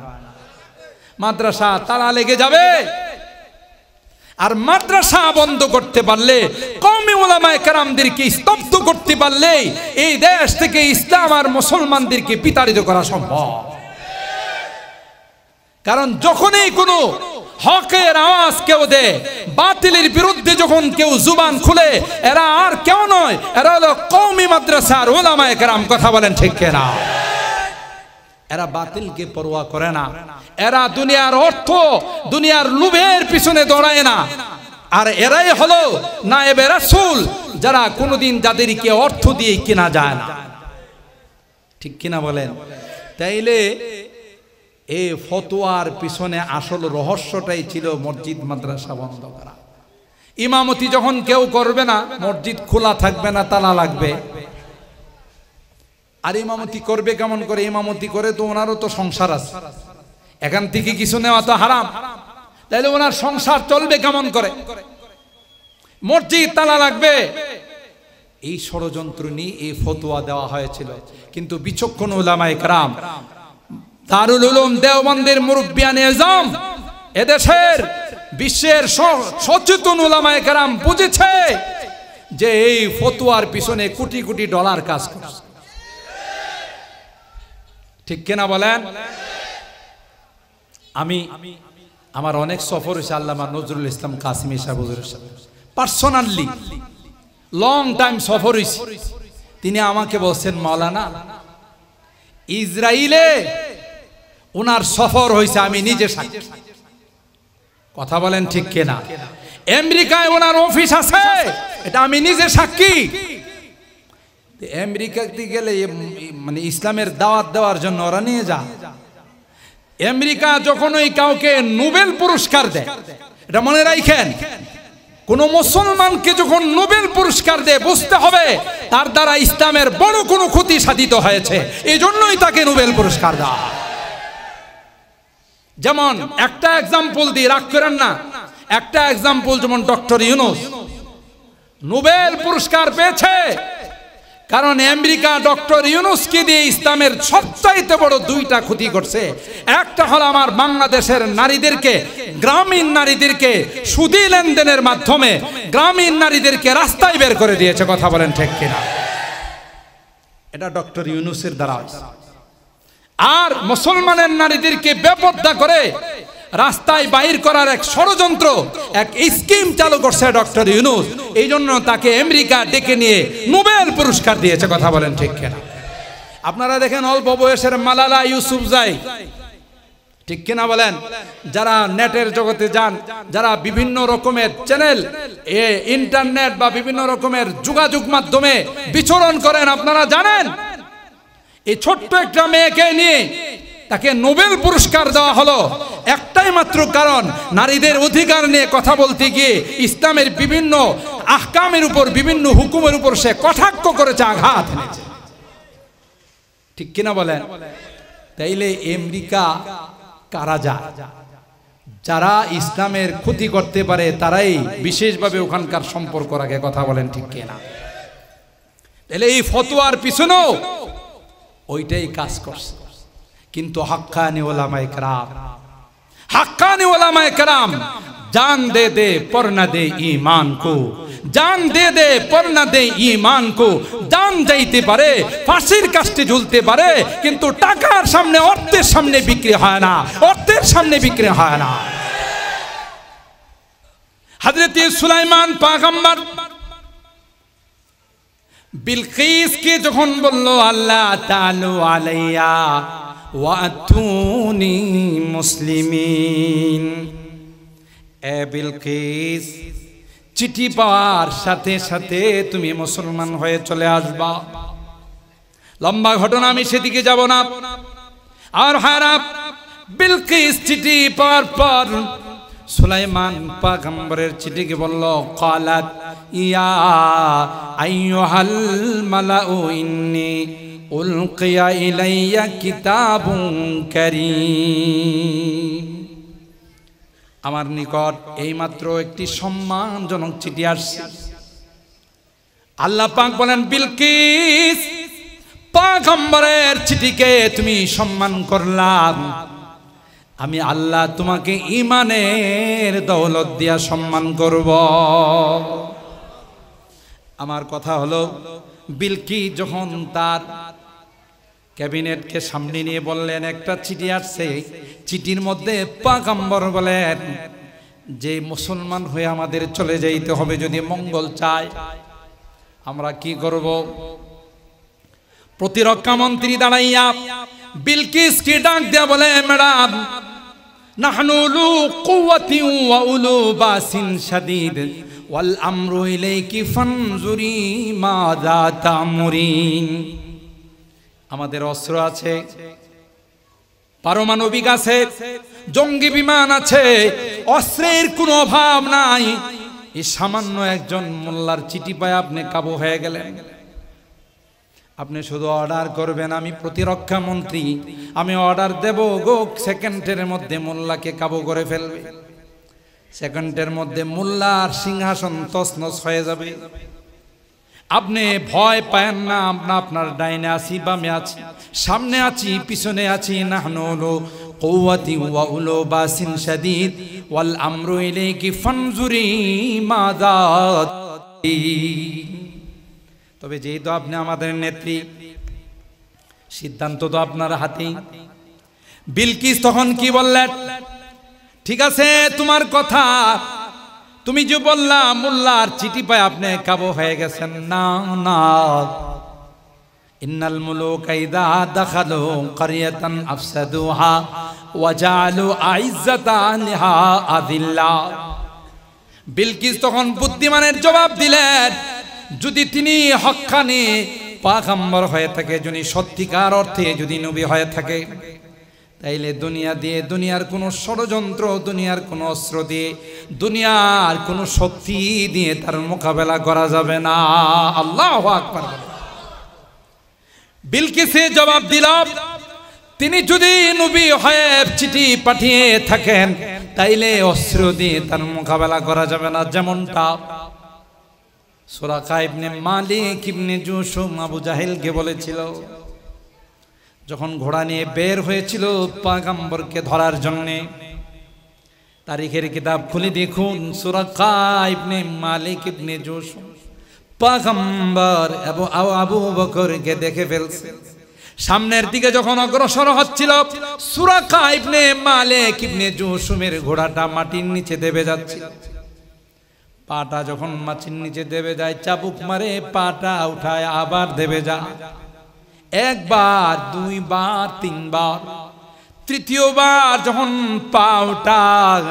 মাদ্রাসা তালা লেগে যাবে। আর মাদ্রাসা বন্ধ করতে পারলে, কওমি উলামায়ে কেরামদেরকে স্তব্ধ করতে পারলে, এই দেশ থেকে ইসলাম আর মুসলমানদেরকে বিতাড়িত করা সম্ভব। কারণ যখনই কোনো হকের আওয়াজ কেউ দেয়, বাতিলের বিরুদ্ধে যখন কেউ জুবান খুলে, এরা আর কেউ নয়, এরা হলো কওমি মাদ্রাসার উলামায়ে কেরাম। কথা বলেন ঠিক কিনা? এরা বাতিলকে পরোয়া করে না, এরা দুনিয়ার অর্থ, দুনিয়ার লোভের পিছনে দৌড়ায় না। আর এরাই হলো নায়েবে রাসূল, যারা কোনোদিন যাদেরকে অর্থ দিয়ে কেনা যায় না। ঠিক কিনা বলেন? তাইলে এই ফতোয়ার পিছনে আসল রহস্যটাই ছিল মসজিদ মাদ্রাসা বন্ধ করা। ইমামতি যখন কেউ করবে না, মসজিদ খোলা থাকবে না, তালা লাগবে। আর ইমামতি করবে কেমন করে? ইমামতি করে তো ওনারও তো সংসার আছে, এখান থেকে কিছু নেওয়া তো হারাম। তাইলে ওনার সংসার চলবে কেমন করে? মসজিদ তালা লাগবে। এই ষড়যন্ত্র নিয়ে এই ফতোয়া দেওয়া হয়েছিল। কিন্তু বিচক্ষণ উলামায়ে কেরাম, দারুল উলুম দেওবন্দের মুরব্বিয়ানে আজম, এদেশের বিশ্বের সচেতন উলামায়ে কেরাম বুঝেছে যে এই ফতোয়ার পিছনে কোটি কোটি ডলার কাজ করছে। ঠিক কিনা বলেন? আমি আমার অনেক সফর হয়েছে আল্লামা নজরুল ইসলাম কাসিমি সাহেব হুজুরের সাথে, পার্সোনালি লং টাইম সফর হয়েছে। তিনি আমাকে বলছেন, মাওলানা ইসরায়েলে ওনার সফর হয়েছে, আমি নিজে সাক্ষী। কথা বলেন ঠিক কিনা? আমেরিকায় ওনার অফিস আছে, এটা আমি নিজে সাক্ষী। আমেরিকাতে গেলে মানে ইসলামের দাওয়াত দেওয়ার জন্য ওরা নিয়ে যা। আমেরিকা যখন ওই কাউকে নোবেল পুরস্কার দেয়, এটা মনে রাখেন, কোন মুসলমানকে যখন নোবেল পুরস্কার দেয় বুঝতে হবে তার দ্বারা ইসলামের বড় কোনো ক্ষতি সাধিত হয়েছে, এই জন্যই তাকে নোবেল পুরস্কার দেওয়া। যেমন একটা এক্সাম্পল দিয়ে রাগ করেন না, একটা এক্সাম্পল যেমন ডক্টর ইউনূস নোবেল পুরস্কার পেয়েছে কারণ আমেরিকা ডক্টর ইউনূসকে দিয়ে ইসলামের সবচাইতে বড় দুইটা ক্ষতি করছে। একটা হলো আমার বাংলাদেশের নারীদেরকে, গ্রামীণ নারীদেরকে সুদী লেনদেনের মাধ্যমে গ্রামীণ নারীদেরকে রাস্তায় বের করে দিয়েছে। কথা বলেন ঠিক কিনা? এটা ডক্টর ইউনূসের দ্বারা। আর মুসলমানের নারীদেরকে বেপর্দা করে রাস্তায় বাইর করার এক ষড়যন্ত্র, এক স্কিম চালু করছে ডক্টর ইউনূস। এই জন্য তাকে আমেরিকা ডেকে নিয়ে নোবেল পুরস্কার দিয়েছে। কথা বলেন ঠিক কিনা? আপনারা দেখেন অল্প বয়সের মালালা ইউসুফজাই, ঠিক কিনা বলেন? যারা নেটের জগতে যান, যারা বিভিন্ন রকমের চ্যানেল, ইন্টারনেট বা বিভিন্ন রকমের যোগাযোগ মাধ্যমে বিচরণ করেন, আপনারা জানেন এই ছোট্ট একটা মেয়েকে নিয়ে তাকে নোবেল পুরস্কার দেওয়া হলো একটাই মাত্র কারণ, নারীদের অধিকার নিয়ে কথা বলতে গিয়ে ইসলামের বিভিন্ন আহকামের উপর, বিভিন্ন হুকুমের উপর সে কটাক্ষ করেছে, আঘাত এনেছে। ঠিক কিনা বলেন? তাইলে আমেরিকা কারা যায়? যারা ইসলামের ক্ষতি করতে পারে তারাই বিশেষভাবে ওখানকার সম্পর্ক রাখে। কথা বলেন ঠিক কিনা? তাহলে এই ফতোয়ার পিছনেও ওইটাই কাজ করছে। কিন্তু হাক্কানি ওলামায়ে কেরাম, হাক্কানি ওলামায়ে কেরাম जान दे दे पर न दे ईमान को, जान दे दे पर न दे ईमान को, जान যাইতে পারে, ফাঁসির কাস্টে ঝুলতে পারে, কিন্তু টাকার সামনে, অর্থের সামনে বিক্রি হয় না, অর্থের সামনে বিক্রি হয় না। হযরত সুলাইমান পয়গম্বর বিলকিস কে যখন বলল আল্লাহ তাআলা আলাইয়া ওয়া আতুনি মুসলিমিন, এ বিলকিস চিঠি পাওয়ার সাথে সাথে তুমি মুসলমান হয়ে চলে আসবা। লম্বা ঘটনা, আমি সেদিকে যাব না। আর হারাপ বিলকিস চিঠি পাওয়ার পর সুলাইমান পয়গম্বরের চিঠিকে বলল ক্বালাত ইয়া আইয়ুহাল মালাউ ইন্নী উলকিয়া ইলাইয়া কিতাবুন কারীম, আমার নিকট এইমাত্র একটি সম্মানজনক চিঠি আসছে। আল্লাহ পাক বলেন বিলকিস পয়গম্বরের চিঠিকে তুমি সম্মান করলাম, আমি আল্লাহ তোমাকে ঈমানের দৌলত দিয়া সম্মান করব। আমার কথা হলো বিলকিস যখন তার ক্যাবিনেটকে সামনে নিয়ে বললেন একটা চিঠি আসছে, চিঠির মধ্যে পয়গম্বর বলেন যে মুসলমান হয়ে আমাদের চলে যাইতে হবে যদি মঙ্গল চাই। আমরা কি করব? প্রতিরক্ষা মন্ত্রী দাঁড়াইয়া বিলকিসকে ডাক দেয়া বলে ম্যাডাম নাহনু উলু কুওয়াতি ওয়া উলু বাসিন শাদীদ ওয়াল আমরু ইলাইকি ফানজুরি মাযা তা'মুরিন, আমাদের অস্ত্র আছে, পারমাণবিক আছে, জঙ্গি বিমান আছে, অস্ত্রের কোনো অভাব নাই। এই সামান্য একজন মোল্লার চিঠি পায় আপনি কাবু হয়ে গেলেন। আপনি শুধু অর্ডার করবেন, আমি প্রতিরক্ষা মন্ত্রী, আমি অর্ডার দেব গো, সেকেন্ডের মধ্যে মোল্লাকে কাবু করে ফেলবে। সেকেন্ডের মধ্যে মোল্লার সিংহাসন তছনছ হয়ে যাবে। আপনি ভয় পায়েন না, আমরা আপনার ডাইনে আছি, বামে আছি, সামনে আছি, পিছনে আছি। নাহনু উলু কুওয়াতি ওয়া উলু বাসিন শাদীদ ওয়াল আমরু ইলাইকি ফানজুরি মাযা। তবে যেহেতু আপনি আমাদের নেত্রী, সিদ্ধান্ত তো আপনার হাতেই। বিলকিস তখন কি বললেন? ঠিক আছে তোমার কথা, তুমি যে বললা মোল্লার চিঠি পায় আপনি কাবু হয়ে গেছেন, না না, ইন্নাল মুলুকা ইযা দাখালু ক্বরিয়াতান আফসাদুহা ওয়া জাআলু আইজ্জাতা আহলিহা আযিল্লা। বিলকিস তখন বুদ্ধিমানের জবাব দিলেন, যদি তিনি হক্কানি পয়গম্বর হয়ে থাকে, যদি সত্যিকার অর্থে যদি নবী হয়ে থাকে, তাইলে দুনিয়া দিয়ে, দুনিয়ার কোনো ষড়যন্ত্র, দুনিয়ার কোনো অস্ত্র দিয়ে, দুনিয়ার কোনো শক্তি দিয়ে তার মোকাবেলা করা যাবে না। আল্লাহু আকবার। বিলকিসে জবাব দিল, তিনি যদি নবী হয়ে চিঠি পাঠিয়ে থাকেন তাইলে অস্ত্র দিয়ে তার মোকাবেলা করা যাবে না। যেমনটা সুরাকা ইবনে মালিক ইবনে জুশুম আবু জাহেলকে বলেছিল যখন ঘোড়া নিয়ে বের হয়েছিল পয়গম্বরকে ধরার জন্যে। তারিখের কিতাব খুলে দেখুন, সুরাকা ইবনে মালিক ইবনে জুশুম পয়গম্বর আবু বকরকে দেখে ফেলছে। সামনের দিকে যখন অগ্রসর হচ্ছিল, সুরাকা ইবনে মালিক ইবনে জুশুমের ঘোড়াটা মাটির নিচে দেবে যাচ্ছিল। পাটা যখন মাটির নিচে দেবে যায়, চাবুক মারে পাটা উঠায় আবার দেবে যায়। একবার, দুইবার, তিনবার, তৃতীয়বার যখন পা উঠায়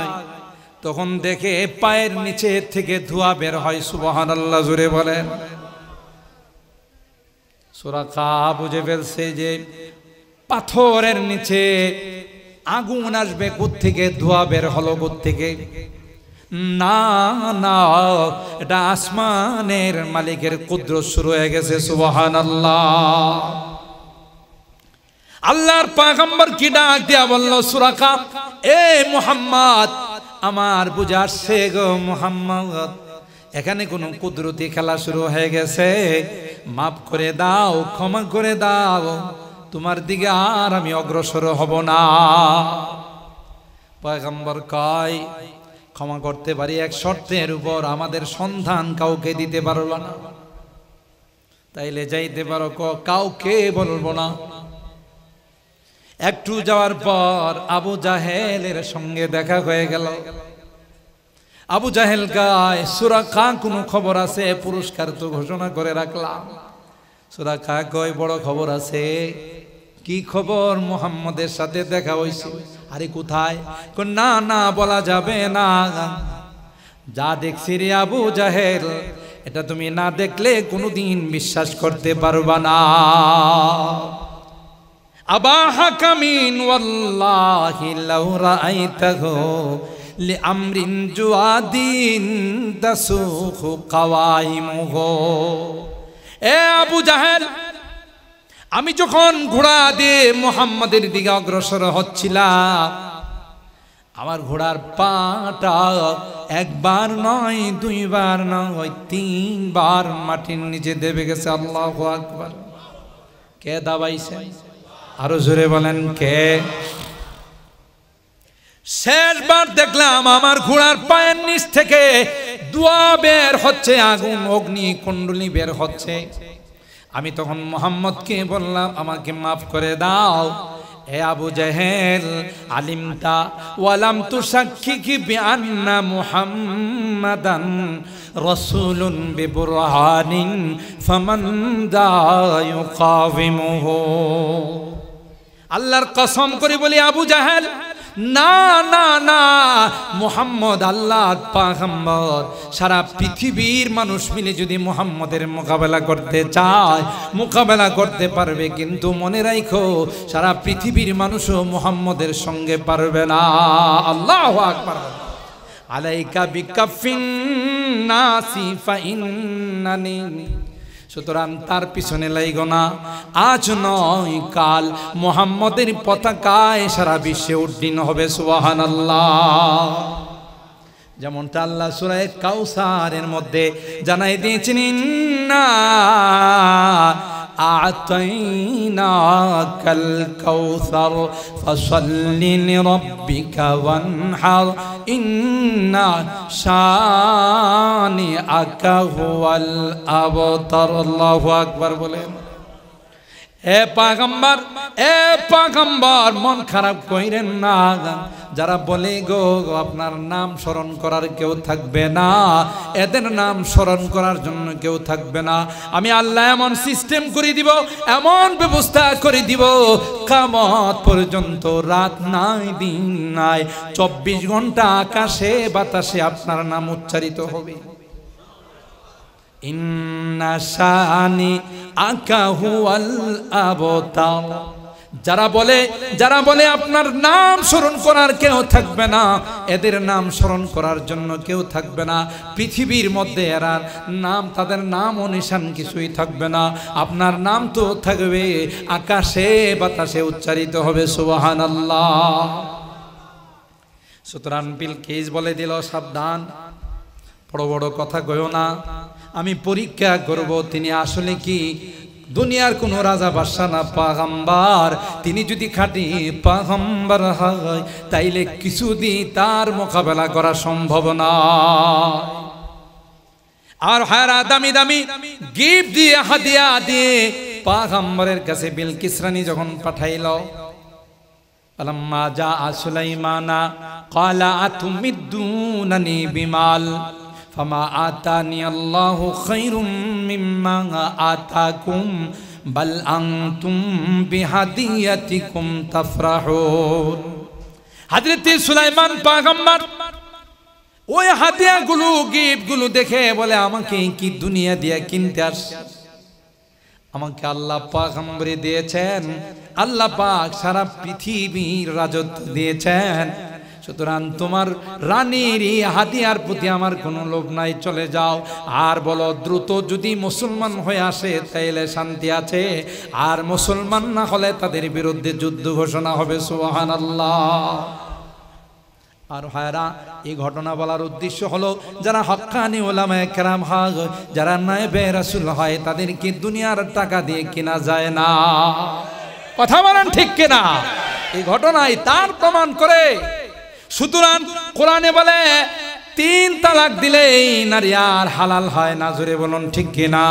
তখন দেখে পায়ের নিচে থেকে ধোঁয়া বের হয়। সুবহানাল্লাহ, জোরে বলেন। সুরাকা বুঝে ফেলছে যে পাথরের নিচে আগুন আসবে কোত্থেকে, ধোঁয়া বের হলো কোত্থেকে। না না, এটা আসমানের মালিকের কুদরত শুরু হয়ে গেছে। সুবহানাল্লাহ। আল্লাহর পয়গম্বর কি ডাক দিয়া বলল, সুরাকা, এ মুহাম্মদ, আমার বুঝে আসছে গো মুহাম্মদ, এখানে কোন কুদরতি খেলা শুরু হয়ে গেছে, মাফ করে দাও, ক্ষমা করে দাও, তোমার দিকে আর আমি অগ্রসর হব না। পয়গম্বর কয়, ক্ষমা করতে পারি এক শর্তের উপর, আমাদের সন্ধান কাউকে দিতে পারল না। তাইলে যাইতে পারো, কাউকে বলবো না। একটু যাওয়ার পর আবু জাহেলের সঙ্গে দেখা হয়ে গেল। আবু জাহেল গায়, সুরাকা কোনো খবর আছে? পুরস্কার তো ঘোষণা করে রাখলাম। সুরাকা কয়, বড় খবর আছে। কি খবর? মুহাম্মদের সাথে দেখা হয়েছে। আরে কোথায়? না না, বলা যাবে না। যা দেখছি রে আবু জাহেল, এটা তুমি না দেখলে কোনোদিন বিশ্বাস করতে পারবা না। আবা হাকামিন ওয়াল্লাহি লাউ রাআইতাহু লিআমরিন জুআদিন তাসুখু কাওয়াইমুহু। এ আবু জাহেল, আমি যখন ঘোড়া দিয়ে মুহাম্মাদের দিকে অগ্রসর হচ্ছিলাম, আমার ঘোড়ার পাটা একবার নয়, দুইবার নয়, তিনবার মাটির নিচে দেবে গেছে। আল্লাহু আকবার। কে দাবাইছে? আরো জোরে বলেন, কে? শেষবার দেখলাম আমার ঘোড়ার পায়ের নিচ থেকে ধোঁয়া বের হচ্ছে, আগুন, অগ্নি কুণ্ডলী বের হচ্ছে। আমি তখন মুহাম্মদকে বললাম, আমাকে মাফ করে দাও। হে আবু জাহেল, আলিমতা ওয়ালাম তুশাক্কিকি বিআন্না মুহাম্মাদান রাসূলুন বিবুরহানিন ফামান দা ইউকাবিমুহু। আল্লাহর কসম করে বলি আবু জাহেল, না না না, মুহাম্মদ আল্লাহর পয়গম্বর। সারা পৃথিবীর মানুষ মিলে যদি মুহাম্মদের মোকাবেলা করতে চায়, মোকাবেলা করতে পারবে, কিন্তু মনে রাখো সারা পৃথিবীর মানুষও মুহাম্মদের সঙ্গে পারবে না। আল্লাহু আকবার। আলাইকা বিকাফিন নাসি ফাইন্নানি। সুতরাং তার পিছনে লাইগো না। আজ নয় কাল মুহাম্মদের পতাকায় সারা বিশ্বে উড্ডীন হবে। সুবহানাল্লাহ। যেমনটা আল্লাহ সূরা কাউসারের মধ্যে জানাই দিয়েছেন, ইন্না আ'তাইনাকাল কাউসার ফাসাল্লি লিরাব্বিকা ওয়ানহার ইন্না শানিআকা হুয়াল আবতার। আল্লাহু আকবার বলেন। এ পয়গম্বর, এ পয়গম্বর, মন খারাপ কইরেন না। যারা বলে গো আপনার নাম স্মরণ করার কেউ থাকবে না, এদের নাম স্মরণ করার জন্য কেউ থাকবে না, আমি আল্লাহ এমন সিস্টেম করে দিব, এমন ব্যবস্থা করে দিব, কিয়ামত পর্যন্ত রাত নাই দিন নাই, 24 ঘন্টা আকাশে বাতাসে আপনার নাম উচ্চারিত হবে। ইন্না শানি আকা হুয়াল আবতার। যারা বলে আপনার নাম স্মরণ করার কেউ থাকবে না, এদের নাম স্মরণ করার জন্য কেউ থাকবে না পৃথিবীর মধ্যে, এরা নাম, তাদের নাম ও নিশান কিছুই থাকবে না। আপনার নাম তো থাকবে, আকাশে বাতাসে উচ্চারিত হবে সুবহানাল্লাহ। সুতরাং বিলকিস বলে দিল, সাবধান, বড় বড় কথা কইও না, আমি পরীক্ষা করব তিনি আসলে কি দুনিয়ার কোন রাজা বাদশা না পয়গম্বর। তিনি যদি খাঁটি পয়গম্বর হয় তাইলে কিছুদিন তার মোকাবেলা করা সম্ভব না। আর হায়রা দামি দামি গিফট দিয়ে, হাদিয়া দিয়ে পয়গম্বরের কাছে বিলকিস রানী যখন পাঠাইল, ফালাম্মা জাআ সুলাইমানা ক্বালা আতুমিদ্দুনানি বিমাল ফামা আতানি আল্লাহু খায়রুম মিম্মা আতাকুম বাল আনতুম বিহাদিয়াতিকুম তাফরাহুন। হযরত সুলাইমান পয়গম্বর ওই হাদিয়াগুলো, গিফটগুলো দেখে বলে, আমাকে কি দুনিয়া দিয়ে কিনতে আসছে? আমাকে আল্লাহ পাক পয়গম্বরী দিয়েছেন, আল্লাহ পাক সারা পৃথিবীর রাজত্ব দিয়েছেন। সুতরাং তোমার রানীর এই হাদিয়ার প্রতি আমার কোনো লোভ নাই, চলে যাও। আর বলো দ্রুত যদি মুসলমান হয়ে আসে তাইলে শান্তি আছে, আর মুসলমান না হলে তাদের বিরুদ্ধে যুদ্ধ ঘোষণা হবে। সুবহানাল্লাহ। আর ভাইরা, এই ঘটনা বলার উদ্দেশ্য হলো যারা হক্কানি উলামায়ে কেরাম হয়, যারা নায়েবে রাসূল হয়, তাদেরকে দুনিয়ার টাকা দিয়ে কেনা যায় না। কথা বলেন ঠিক কিনা? এই ঘটনায় তার প্রমাণ করে। সুতরাং কোরআনে বলে 3 তালাক দিলে এই নারী আর হালাল হয় না। জোরে বলুন ঠিক কিনা?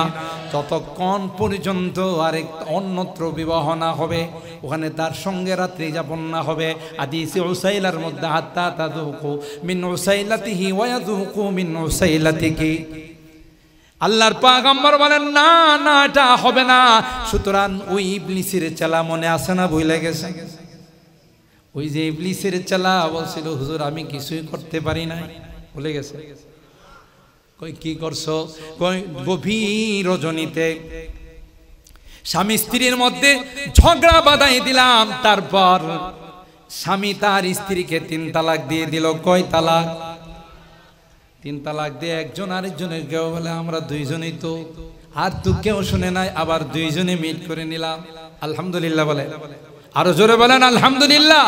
ততক্ষণ পর্যন্ত আরেক অন্যত্র বিবাহ না হবে, ওখানে তার সঙ্গে রাত্রি যাপন না হবে। হাদিসে উসাইলার মধ্যে হাত্তা তাযুকু মিন উসাইলাতিহি ওয়া ইয়াযুকু মিন উসাইলাতিকি। আল্লাহর পয়গম্বর বলেন, না না, এটা হবে না। সুতরাং ওই ইবলিসের চেলা মনে আছে না? ভুলে গেছে? ওই যে ইবলিসের চেলা বলছিল, হুজুর আমি কিছুই করতে পারি না, ভুলে গেছে? কই কি করছো? কই গভীর রজনীতে স্বামী স্ত্রীর মধ্যে ঝগড়া বাঁধাই দিলাম, তারপর স্বামী তার স্ত্রীকে 3 তালাক দিয়ে দিল। কয় তালাক? 3 তালাক দিয়ে একজন আরেকজনের কেউ বলে আমরা 2 জনই তো, আর তো কেউ শুনে নাই, আবার 2 জনে মিট করে নিলাম। আলহামদুলিল্লাহ বলে, আরো জোরে বলেন আলহামদুলিল্লাহ।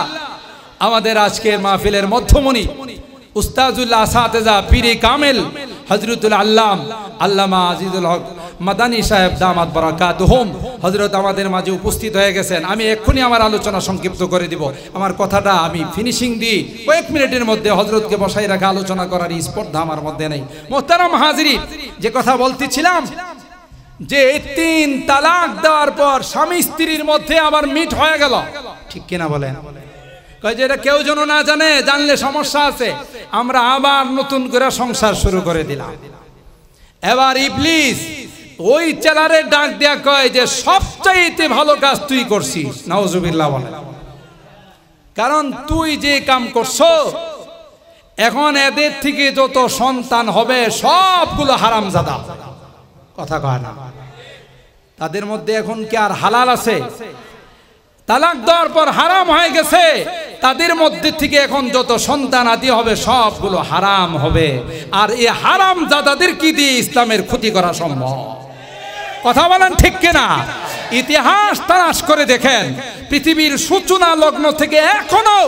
আমাদের আজকের মাহফিলের মধ্যমণি উস্তাজুল আসাতেজা পীরে কামেল হযরতুল আল্লামা আজিজুল হক মাদানী সাহেব দামাত বারাকাতুহুম হযরত আমাদের মাঝে উপস্থিত হয়ে গেছেন। আমি এক্ষুনি আমার আলোচনা সংক্ষিপ্ত করে দিব। আমার কথাটা আমি ফিনিশিং দিই, কয়েক মিনিটের মধ্যে হযরতকে বসাই রাখা আলোচনা করার স্পর্ধা আমার মধ্যে নেই। মোহতারাম হাজিরিন, যে কথা বলতেছিলাম যে 3 তালাক দেওয়ার পর স্বামী স্ত্রীর মধ্যে আবার মিট হয়ে গেল, ঠিক কিনা বলেন? কয় যে এটা কেউ যেন না জানে, জানলে সমস্যা আছে। আমরা আবার নতুন করে সংসার শুরু করে দিলাম। এবার ইবলিস ওই চেলারে ডাক দেয়া কয় যে সবচাইতে ভালো কাজ তুই করছিস। নাউজুবিল্লাহ বলেন। কারণ তুই যে কাম করছো, এখন এদের থেকে যত সন্তান হবে সবগুলো হারামজাদা। কথা কয় না? তাদের মধ্যে এখন কি আর হালাল আছে? তালাক দেওয়ার পর হারাম হয়ে গেছে। তাদের মধ্যে থেকে এখন যত সন্তান আদি হবে সবগুলো হারাম হবে। আর এই হারাম জাদাদের কি দিয়ে ইসলামের ক্ষতি করা সম্ভব? কথা বলেন ঠিক কিনা? ইতিহাস তালাশ করে দেখেন, পৃথিবীর সূচনা লগ্ন থেকে এখনো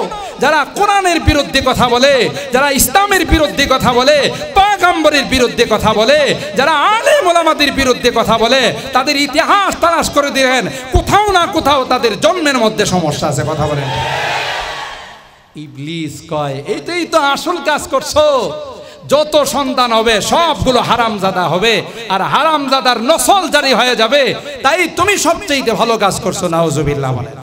যারা কোরআনের বিরুদ্ধে কথা বলে, যারা ইসলামের বিরুদ্ধে কথা বলে, পয়গম্বরের বিরুদ্ধে কথা বলে, যারা আলেম ওলামাদের বিরুদ্ধে কথা বলে, তাদের ইতিহাস তালাশ করে দেখেন, কোথাও না কোথাও তাদের জন্মের মধ্যে সমস্যা আছে। কথা বলেন। ইবলিস কয় এইটাই তো আসল কাজ করছো, যত সন্তান হবে সবগুলো হারামজাদা হবে, আর হারামজাদার নসল জারি হয়ে যাবে। তাই তুমি সবচেয়ে ভালো কাজ করছো। নাউজুবিল্লাহ বলেন।